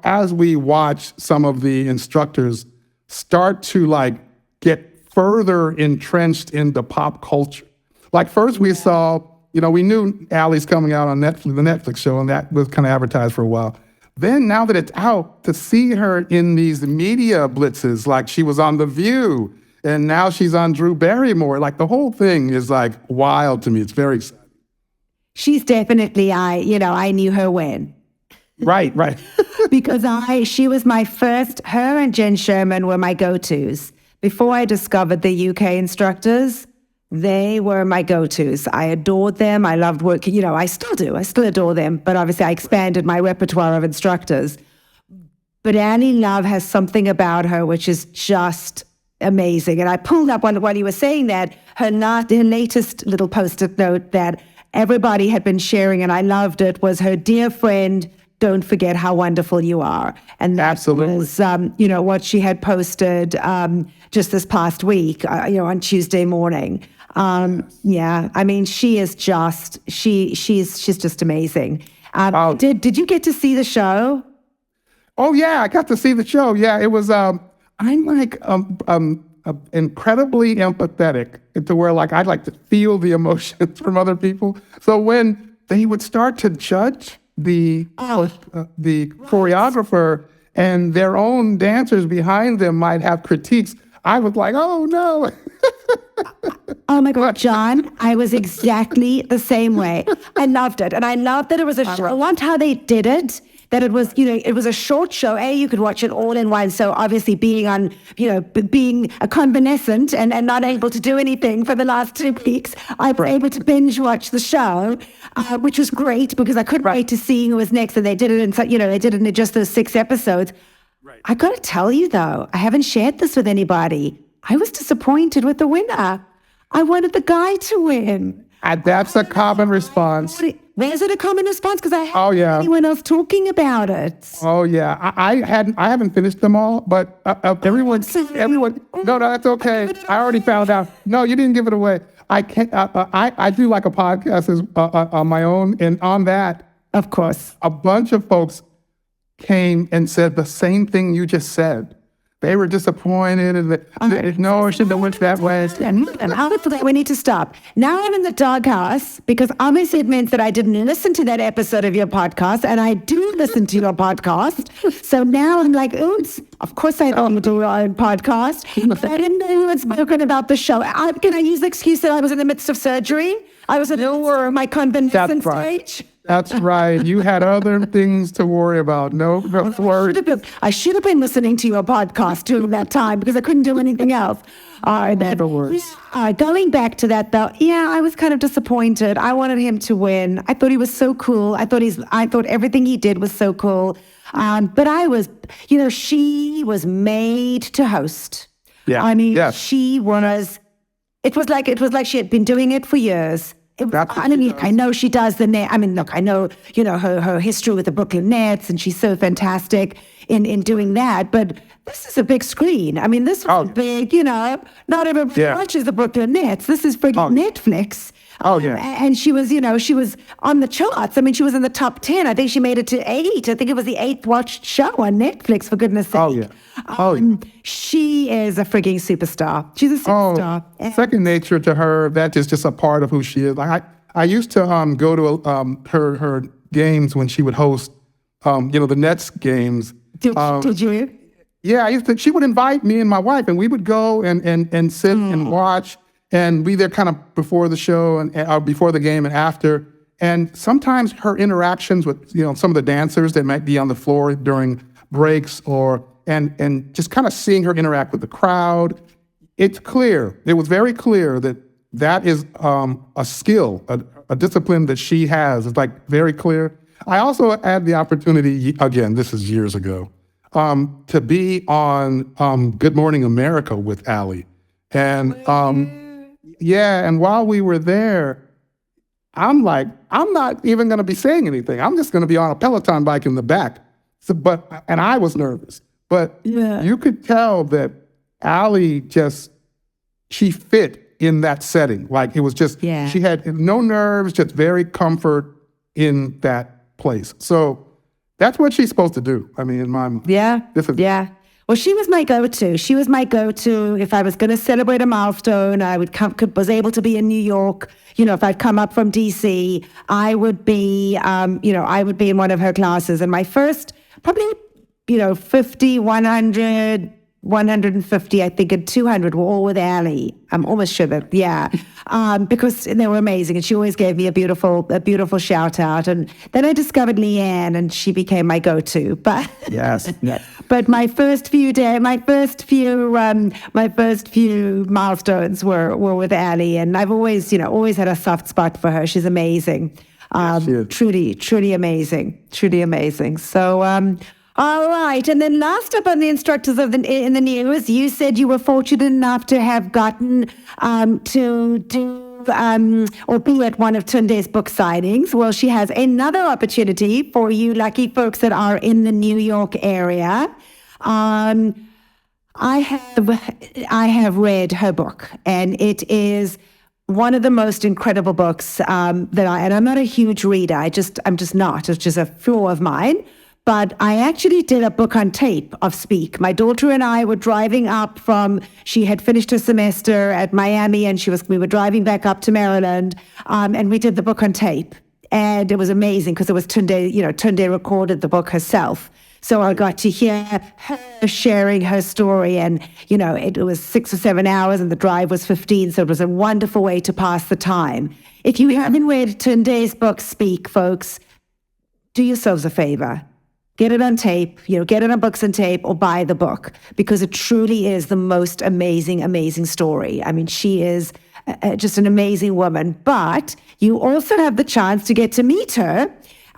as we watch some of the instructors start to get further entrenched into pop culture. Like first we saw, we knew Allie's coming out on Netflix, the Netflix show, and that was kind of advertised for a while. Then now that it's out, to see her in these media blitzes, like she was on The View, and now she's on Drew Barrymore, the whole thing is wild to me. It's very exciting. She's definitely, I knew her when. Right. Because she was my first, her and Jen Sherman were my go-tos. Before I discovered the UK instructors, they were my go-tos. I adored them. I loved working. I still do. I still adore them. But obviously, I expanded my repertoire of instructors. But Annie Love has something about her which is just amazing. And I pulled up while you were saying that, her latest little Post-it note that everybody had been sharing, and I loved it, was her dear friend, don't forget how wonderful you are. And that Absolutely. was, what she had posted just this past week, on Tuesday morning. I mean, she is just, she's just amazing. Did you get to see the show? Oh yeah, I got to see the show. Yeah, it was, I'm incredibly empathetic to where I'd like to feel the emotions from other people. So when they would start to judge the choreographer and their own dancers behind them might have critiques, I was like, oh no. Oh my God, John, I was exactly the same way. I loved it. And I loved that it was a show. I loved how they did it, that it was, it was a short show. You could watch it all in one. So obviously being a convalescent and not able to do anything for the last 2 weeks, I was able to binge watch the show, which was great because I couldn't wait to see who was next. And they did it in just those 6 episodes. Right. I got to tell you though, I haven't shared this with anybody. I was disappointed with the winner. I wanted the guy to win. That's a common response. Is it a common response? Because I haven't heard anyone else talking about it. Oh yeah, I haven't finished them all, but everyone. No, that's okay. I already found out. No, you didn't give it away. I can't. I do a podcast on my own, and on that, of course, a bunch of folks came and said the same thing you just said. They were disappointed, and no, it shouldn't have went that way. And after that, we need to stop. Now I'm in the doghouse because obviously it means that I didn't listen to that episode of your podcast, and I do listen to your podcast. So now I'm like, oops, of course I don't do a podcast. I didn't know you had spoken about the show. Can I use the excuse that I was in the midst of surgery? I was at my convalescent stage. That's right. You had other things to worry about. No worry. I should have been listening to your podcast during that time because I couldn't do anything else. Never worries. Going back to that though, I was kind of disappointed. I wanted him to win. I thought he was so cool. I thought everything he did was so cool. But I was, she was made to host. Yeah. I mean, she was. It was like she had been doing it for years. That's what I mean, she does. I know she does the net. I mean, look, I know, her history with the Brooklyn Nets, and she's so fantastic in doing that. But this is a big screen. I mean, this was big, not everybody watches the Brooklyn Nets. This is friggin' Netflix. Oh, yeah. And she was, she was on the charts. I mean, she was in the top 10. I think she made it to 8. I think it was the 8th watched show on Netflix, for goodness sake. Oh, yeah. She is a frigging superstar. She's a superstar. Second nature to her. That is just a part of who she is. Like I used to go to her games when she would host, the Nets games. Did you? Yeah, she would invite me and my wife, and we would go and sit and watch and be there kind of before the show and before the game and after. And sometimes her interactions with some of the dancers that might be on the floor during breaks and just kind of seeing her interact with the crowd. It's clear. It was very clear that is a skill, a discipline that she has. It's like very clear. I also had the opportunity, again, this is years ago, to be on Good Morning America with Allie. And and while we were there, I'm like, I'm not even going to be saying anything. I'm just going to be on a Peloton bike in the back. And I was nervous. But you could tell that Allie she fit in that setting. Like it was just, she had no nerves, just very comfort in that place. So that's what she's supposed to do. I mean, Well, she was my go-to. She was my go-to. If I was going to celebrate a milestone, I was able to be in New York. If I'd come up from DC, I would be, I would be in one of her classes. And my first, probably, 50, 100, 150, I think, and 200 were all with Allie. I'm almost sure that, because they were amazing. And she always gave me a beautiful shout out. And then I discovered Leanne, and she became my go-to. But yes. But my first few milestones were with Allie, and I've always had a soft spot for her. She's amazing. Truly amazing. So, all right. And then last up on the instructors in the news, you said you were fortunate enough to have gotten to do or be at one of Tunde's book signings. Well, she has another opportunity for you lucky folks that are in the New York area. I have read her book, and it is one of the most incredible books and I'm not a huge reader. I'm just not. It's just a flaw of mine. But I actually did a book on tape of Speak. My daughter and I were driving up she had finished her semester at Miami, and we were driving back up to Maryland, and we did the book on tape. And it was amazing because it was Tunde, Tunde recorded the book herself. So I got to hear her sharing her story, and, it was 6 or 7 hours and the drive was 15. So it was a wonderful way to pass the time. If you haven't read Tunde's book, Speak, folks, do yourselves a favor. Get it on tape, get it on books and tape, or buy the book, because it truly is the most amazing story. I mean, she is just an amazing woman, but you also have the chance to get to meet her.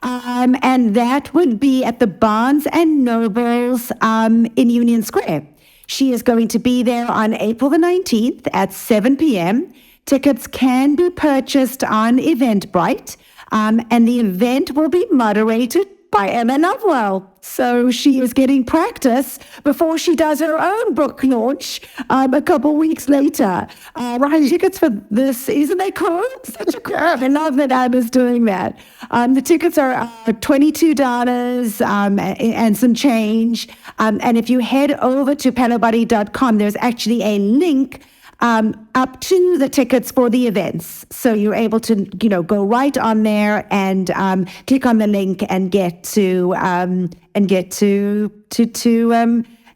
And that would be at the Barnes and Nobles in Union Square. She is going to be there on April the 19th at 7 p.m. Tickets can be purchased on Eventbrite, and the event will be moderated by Emma Lovewell. So she is getting practice before she does her own book launch a couple weeks later. Tickets for this, isn't that cool? Such a cool. I love that Emma's doing that. The tickets are $22 and some change. And if you head over to pelobuddy.com, there's actually a link up to the tickets for the events. So you're able to, go right on there and click on the link and get to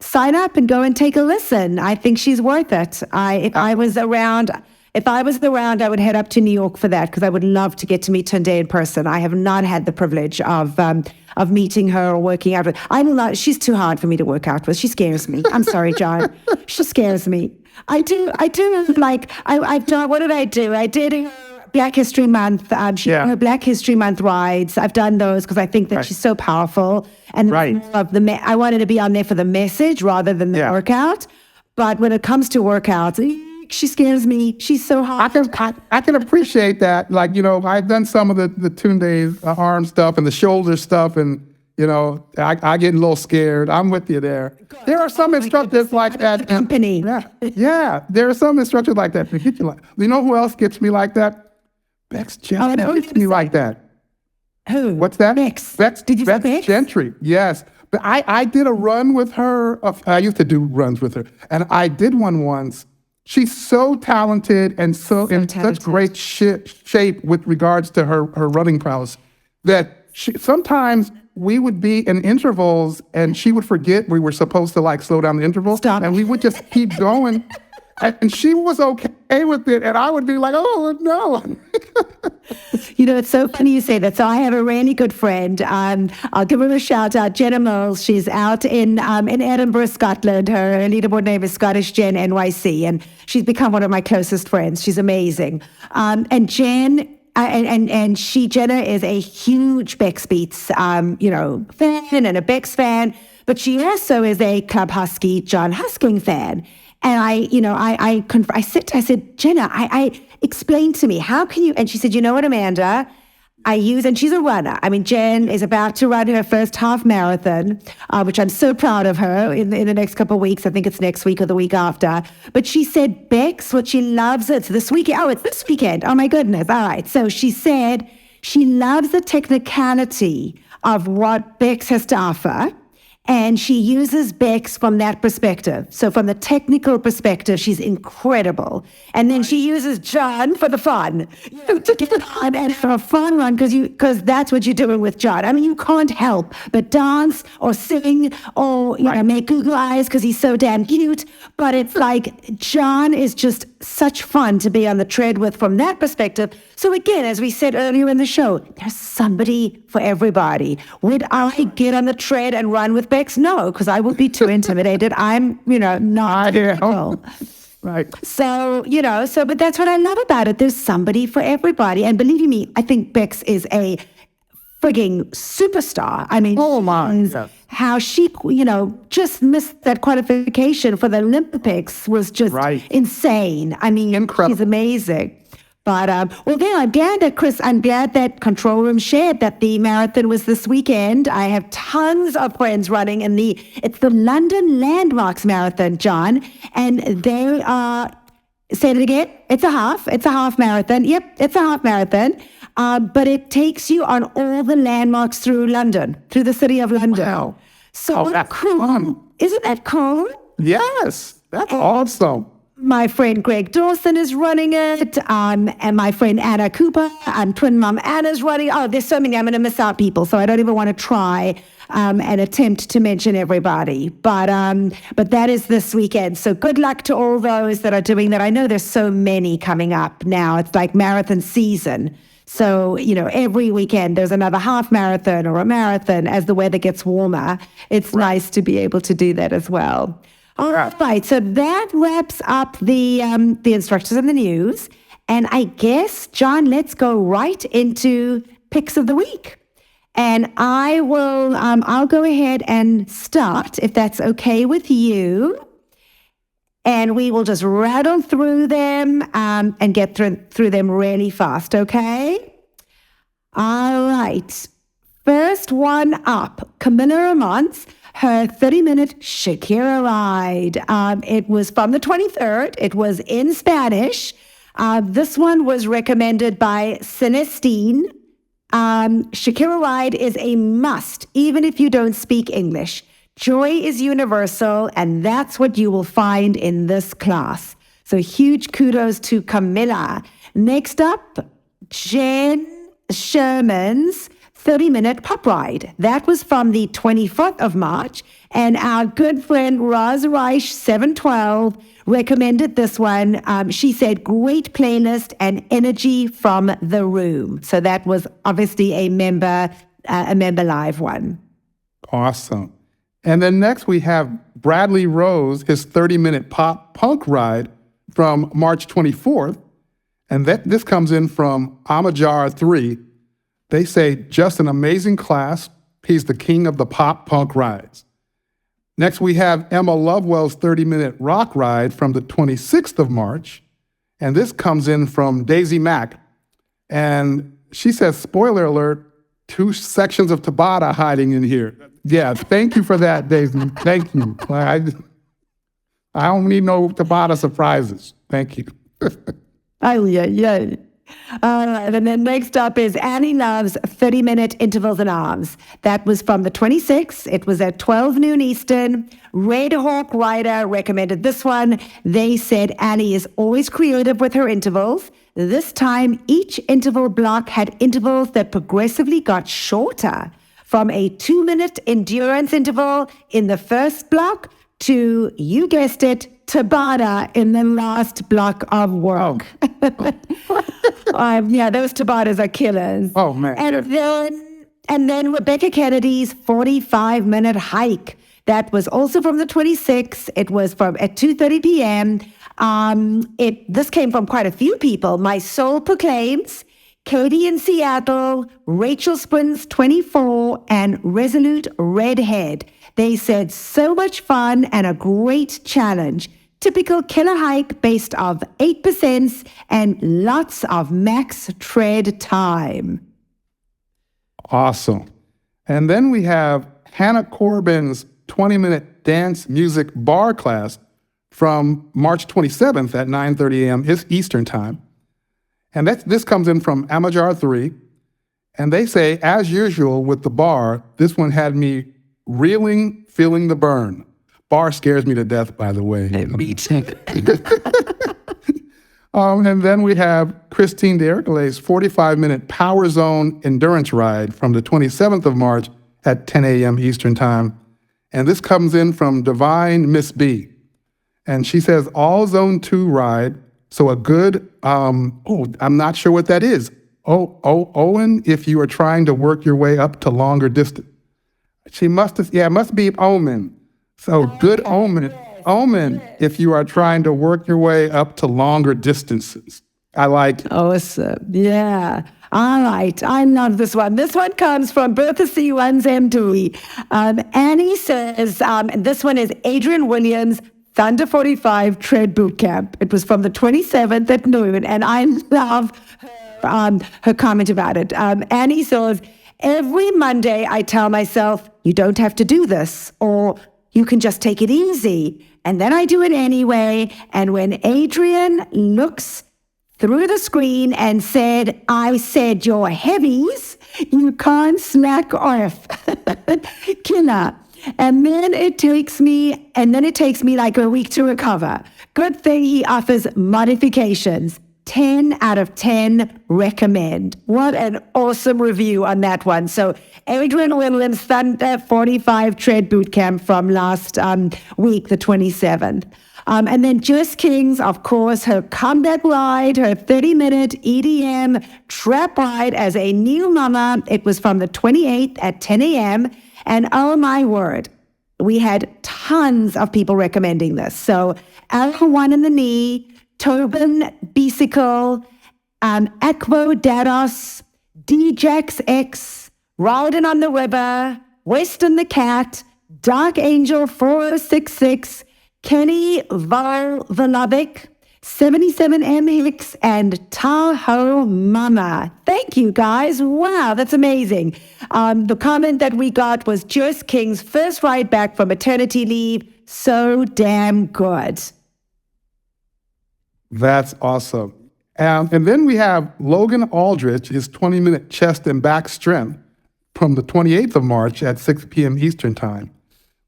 sign up and go and take a listen. I think she's worth it. If I was around, I would head up to New York for that, because I would love to get to meet Tunde in person. I have not had the privilege of meeting her or working out with. She's too hard for me to work out with. She scares me. I'm sorry, John. She scares me. I've done, what did I do? I did her Black History Month. Her Black History Month rides. I've done those because I think that she's so powerful. And I wanted to be on there for the message rather than the workout. But when it comes to workouts, She scares me. She's so hot. I can appreciate that. Like, I've done some of the Tunde's arm stuff and the shoulder stuff, and I get a little scared. I'm with you there. There are some instructors like that. Company. Yeah. There are some instructors like that. You know who else gets me like that? Bex Gentry gets me like that. Who? What's that? Bex. Did you say Bex Bex? Gentry? Yes. But I did a run with her. I used to do runs with her, and I did one once. She's so talented and so in such great shape with regards to her running prowess that sometimes we would be in intervals and she would forget we were supposed to slow down the interval. Stop. And we would just keep going. And she was okay with it. And I would be like, oh, no. It's so funny you say that. So I have a really good friend. I'll give her a shout out, Jenna Mills. She's out in Edinburgh, Scotland. Her leaderboard name is Scottish Jen NYC. And she's become one of my closest friends. She's amazing. And Jen... Jenna is a huge Bex Beats, fan and a Bex fan, but she also is a Club Husky, John Husking fan. And I said, Jenna, I explain to me, how can you, and she said, you know what, Amanda, and she's a runner. I mean, Jen is about to run her first half marathon, which I'm so proud of her in the next couple of weeks. I think it's next week or the week after. But she said, Bex, what she loves, it's this weekend. Oh, it's this weekend. Oh, my goodness. All right. So she said she loves the technicality of what Bex has to offer. And she uses Bex from that perspective. So from the technical perspective, she's incredible. And then she uses John for the fun. To get it on and for a fun run, because that's what you're doing with John. I mean, you can't help but dance or sing or make Google eyes because he's so damn cute. But it's like John is just such fun to be on the tread with from that perspective. So again, as we said earlier in the show, there's somebody for everybody. Would I get on the tread and run with Bex? No, because I would be too intimidated. I'm, not technical. Right. So, but that's what I love about it. There's somebody for everybody. And believe me, I think Bex is a frigging superstar. I mean, oh my, yes. How she, just missed that qualification for the Olympics was just insane. I mean, incredible. She's amazing. But, I'm glad that Control Room shared that the marathon was this weekend. I have tons of friends running it's the London Landmarks Marathon, John, and they are, say it again, it's a half marathon. Yep, it's a half marathon. But it takes you on all the landmarks through London, through the city of London. Wow. So that's fun. Isn't that cool? Yes, that's awesome. My friend Greg Dawson is running it, and my friend Anna Cooper, twin mom Anna's running. Oh, there's so many. I'm going to miss out people, so I don't even want to try and attempt to mention everybody. But that is this weekend. So good luck to all those that are doing that. I know there's so many coming up now. It's like marathon season. So, every weekend there's another half marathon or a marathon as the weather gets warmer. It's nice to be able to do that as well. All right, so that wraps up the instructors and the news. And I guess, John, let's go right into picks of the week. And I will, I'll go ahead and start, if that's okay with you. And we will just rattle through them and get through them really fast, okay? All right. First one up, Camilla Ramon's, her 30-minute Shakira ride. It was from the 23rd. It was in Spanish. This one was recommended by Celestine. Shakira ride is a must, even if you don't speak English. Joy is universal, and that's what you will find in this class. So huge kudos to Camilla. Next up, Jen Sherman's 30-minute pop ride. That was from the 24th of March, and our good friend Roz Reich 712 recommended this one. She said, great playlist and energy from the room. So that was obviously a member live one. Awesome. And then next we have Bradley Rose, his 30-minute pop punk ride from March 24th. And this comes in from Amajar 3. They say, just an amazing class. He's the king of the pop punk rides. Next, we have Emma Lovewell's 30-minute rock ride from the 26th of March. And this comes in from Daisy Mack. And she says, spoiler alert, 2 sections of Tabata hiding in here. Yeah, thank you for that, Daisy. Thank you. I don't need no Tabata surprises. Thank you. Oh, yeah. And then next up is Annie Love's 30-minute intervals in arms. That was from the 26th. It was at 12 noon Eastern. Red Hawk Rider recommended this one. They said Annie is always creative with her intervals. This time, each interval block had intervals that progressively got shorter, from a 2-minute endurance interval in the first block to, you guessed it, Tabata in the last block of work. Yeah, those Tabatas are killers. Oh, man. And then Rebecca Kennedy's 45-minute hike. That was also from the 26th. It was from at 2:30 p.m. This came from quite a few people. My Soul Proclaims, Cody in Seattle, Rachel Springs 24, and Resolute Redhead. They said so much fun and a great challenge. Typical killer hike based off 8% and lots of max tread time. Awesome. And then we have Hannah Corbin's 20-minute dance music bar class from March 27th at 9:30 a.m. Eastern Time. And this comes in from Amajar 3. And they say, as usual with the bar, this one had me reeling, feeling the burn. Bar scares me to death, by the way. And then we have Christine D'Ercole's 45-minute Power Zone endurance ride from the 27th of March at 10 a.m. Eastern Time. And this comes in from Divine Miss B. And she says, all Zone 2 ride, so a good, I'm not sure what that is. Owen, if you are trying to work your way up to longer distance. She must have, it must be Omen. So good omen, if you are trying to work your way up to longer distances. I like it. Awesome. Yeah. All right. I love this one. This one comes from Bertha C1's M2. Annie says, and this one is Adrian Williams' Thunder 45 Tread Boot Camp. It was from the 27th at noon, and I love her comment about it. Annie says, every Monday I tell myself, you don't have to do this, or you can just take it easy. And then I do it anyway. And when Adrian looks through the screen and said, I said your heavies, you can't slack off. Killer. And then it takes me like a week to recover. Good thing he offers modifications. 10 out of 10 recommend. What an awesome review on that one. So Adrian Williams' Thunder 45 Tread Bootcamp from last week, the 27th. And then Jess King's, of course, her combat ride, her 30-minute EDM trap ride as a new mama. It was from the 28th at 10 a.m. And oh my word, we had tons of people recommending this. So Alpha One in the Knee, Tobin Bicycle, Aquo Dados, DJax X, Rawdon on the River, Western the Cat, Dark Angel 4066, Kenny Varlovic, 77M Hicks, and Tahoe Mama. Thank you, guys. Wow, that's amazing. The comment that we got was Jess King's first ride back from maternity leave. So damn good. That's awesome. And then we have Logan Aldrich, his 20-minute chest and back strength from the 28th of March at 6 p.m. Eastern Time.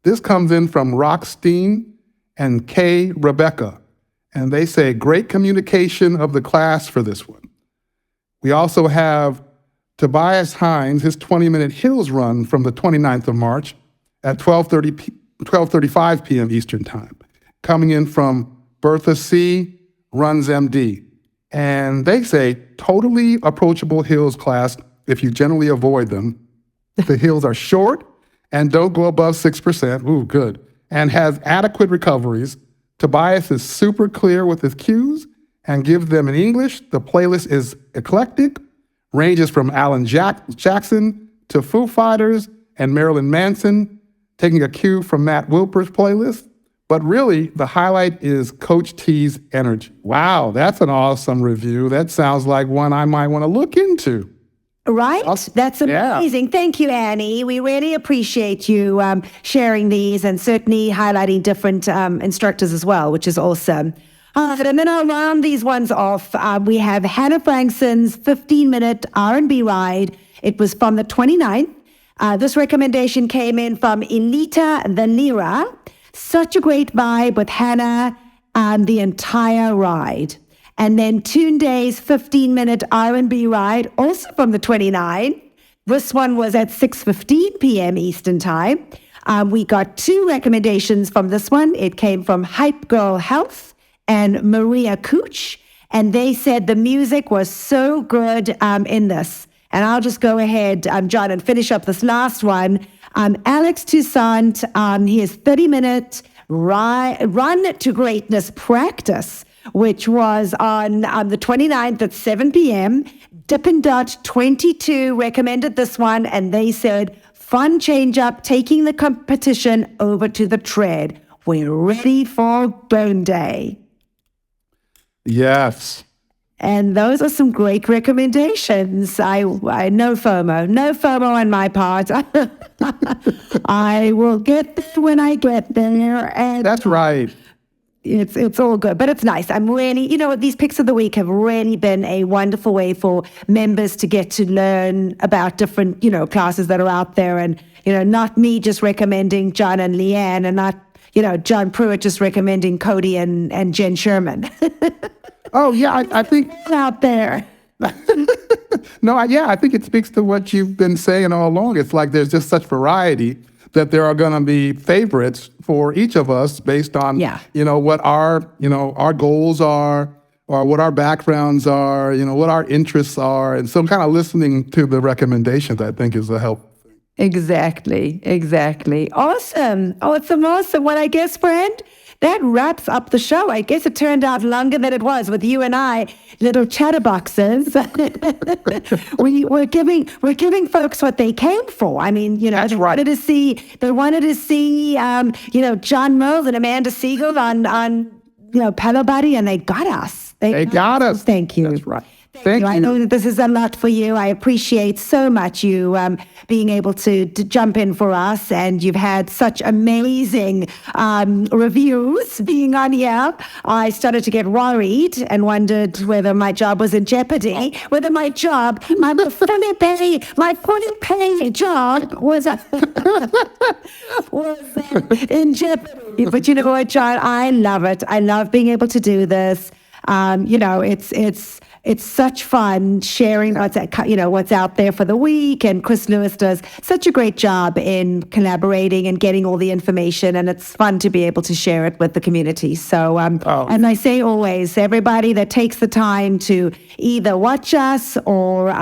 This comes in from Rockstein and Kay Rebecca. And they say, great communication of the class for this one. We also have Tobias Hines, his 20-minute Hills run from the 29th of March at 12:35 p.m. Eastern Time. Coming in from Bertha C. Runs MD. And they say, totally approachable hills class if you generally avoid them. The hills are short and don't go above 6%. Ooh, good. And has adequate recoveries. Tobias is super clear with his cues and gives them in English. The playlist is eclectic, ranges from Alan Jackson to Foo Fighters and Marilyn Manson taking a cue from Matt Wilper's playlist. But really, the highlight is Coach T's energy. Wow, that's an awesome review. That sounds like one I might want to look into. Right? That's amazing. Thank you, Annie. We really appreciate you sharing these and certainly highlighting different instructors as well, which is awesome. And then I'll round these ones off. We have Hannah Frankson's 15-minute R&B ride. It was from the 29th. This recommendation came in from Elita Vanira. Such a great vibe with Hannah the entire ride. And then Tunde's 15-minute R&B ride, also from the 29th. This one was at 6:15 p.m. Eastern Time. We got 2 recommendations from this one. It came from Hype Girl Health and Maria Cooch. And they said the music was so good in this. And I'll just go ahead, John, and finish up this last one. Alex Toussaint, his 30-minute Run to Greatness practice, which was on the 29th at 7 p.m. Dippin' Dot 22 recommended this one, and they said, fun change-up, taking the competition over to the tread. We're ready for Bone Day. Yes. And those are some great recommendations. I no FOMO on my part. I will get there when I get there. And that's right. It's all good, but it's nice. I'm really, these picks of the week have really been a wonderful way for members to get to learn about different, classes that are out there, and not me just recommending John and Leanne, and not John Pruitt just recommending Cody and Jen Sherman. Oh, yeah, I think... out there. I think it speaks to what you've been saying all along. It's like there's just such variety that there are going to be favorites for each of us based on, what our goals are, or what our backgrounds are, what our interests are. And so kind of listening to the recommendations, I think, is a help. Exactly. Awesome. Well, I guess, friend, that wraps up the show. I guess it turned out longer than it was with you and I, little chatterboxes. we're giving folks what they came for. I mean, That's right. They wanted to see, John Mills and Amanda Siegel on Pelo Buddy, and they got us. They got us. Thank you. That's right. Thank you. I know that this is a lot for you. I appreciate so much you being able to jump in for us, and you've had such amazing reviews being on here. I started to get worried and wondered whether my job was in jeopardy, whether my fully paid job was in jeopardy. But you know what, John? I love it. I love being able to do this. It's such fun sharing what's out there for the week, and Chris Lewis does such a great job in collaborating and getting all the information, and it's fun to be able to share it with the community. So, and I say always, everybody that takes the time to either watch us or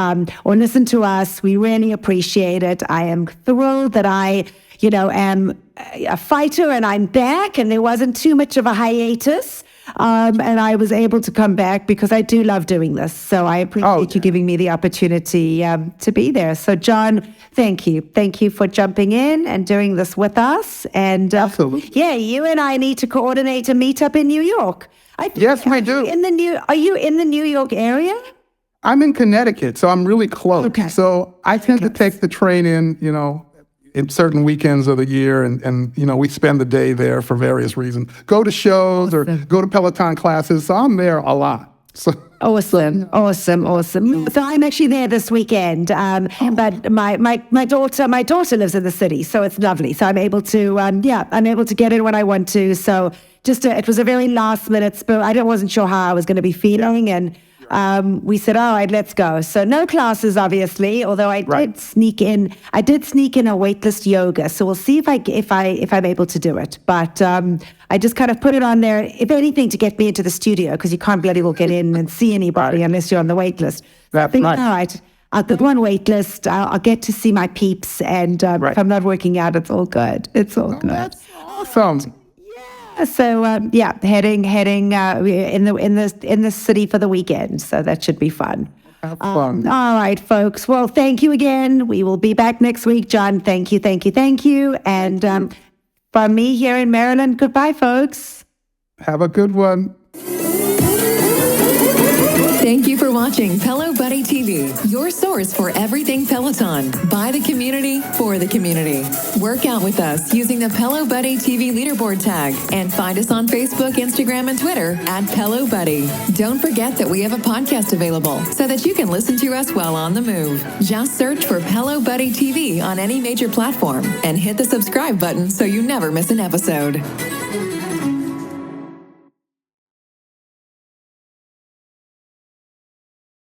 listen to us, we really appreciate it. I am thrilled that I am a fighter and I'm back, and there wasn't too much of a hiatus. And I was able to come back because I do love doing this. So I appreciate you giving me the opportunity to be there. So, John, thank you. Thank you for jumping in and doing this with us. And absolutely. Yeah, you and I need to coordinate a meetup in New York. Yes, we do. Are you in the New York area? I'm in Connecticut, so I'm really close. Okay. So I tend to take the train in certain weekends of the year, and we spend the day there for various reasons. Go to shows or go to Peloton classes. So I'm there a lot. So. Awesome. So I'm actually there this weekend, but my daughter lives in the city, so it's lovely. So I'm able to get in when I want to. So it was a very last minute spill. I wasn't sure how I was going to be feeling, and we said, all right, let's go. So no classes, obviously, although I did sneak in a weightless yoga. So we'll see if I'm able to do it. But I just kind of put it on there, if anything, to get me into the studio, because you can't bloody well get in and see anybody unless you're on the wait list. That's all right. Right, I'll go on wait list. I'll get to see my peeps, and if I'm not working out, it's all good. It's all good. That's awesome. So heading in the city for the weekend. So that should be fun. Have fun. All right, folks. Well, thank you again. We will be back next week. John, thank you, thank you, thank you. And from me here in Maryland, goodbye, folks. Have a good one. Thank you for watching Pelo Buddy TV, your source for everything Peloton, by the community, for the community. Work out with us using the Pelo Buddy TV leaderboard tag and find us on Facebook, Instagram, and Twitter at Pelo Buddy. Don't forget that we have a podcast available so that you can listen to us while on the move. Just search for Pelo Buddy TV on any major platform and hit the subscribe button so you never miss an episode.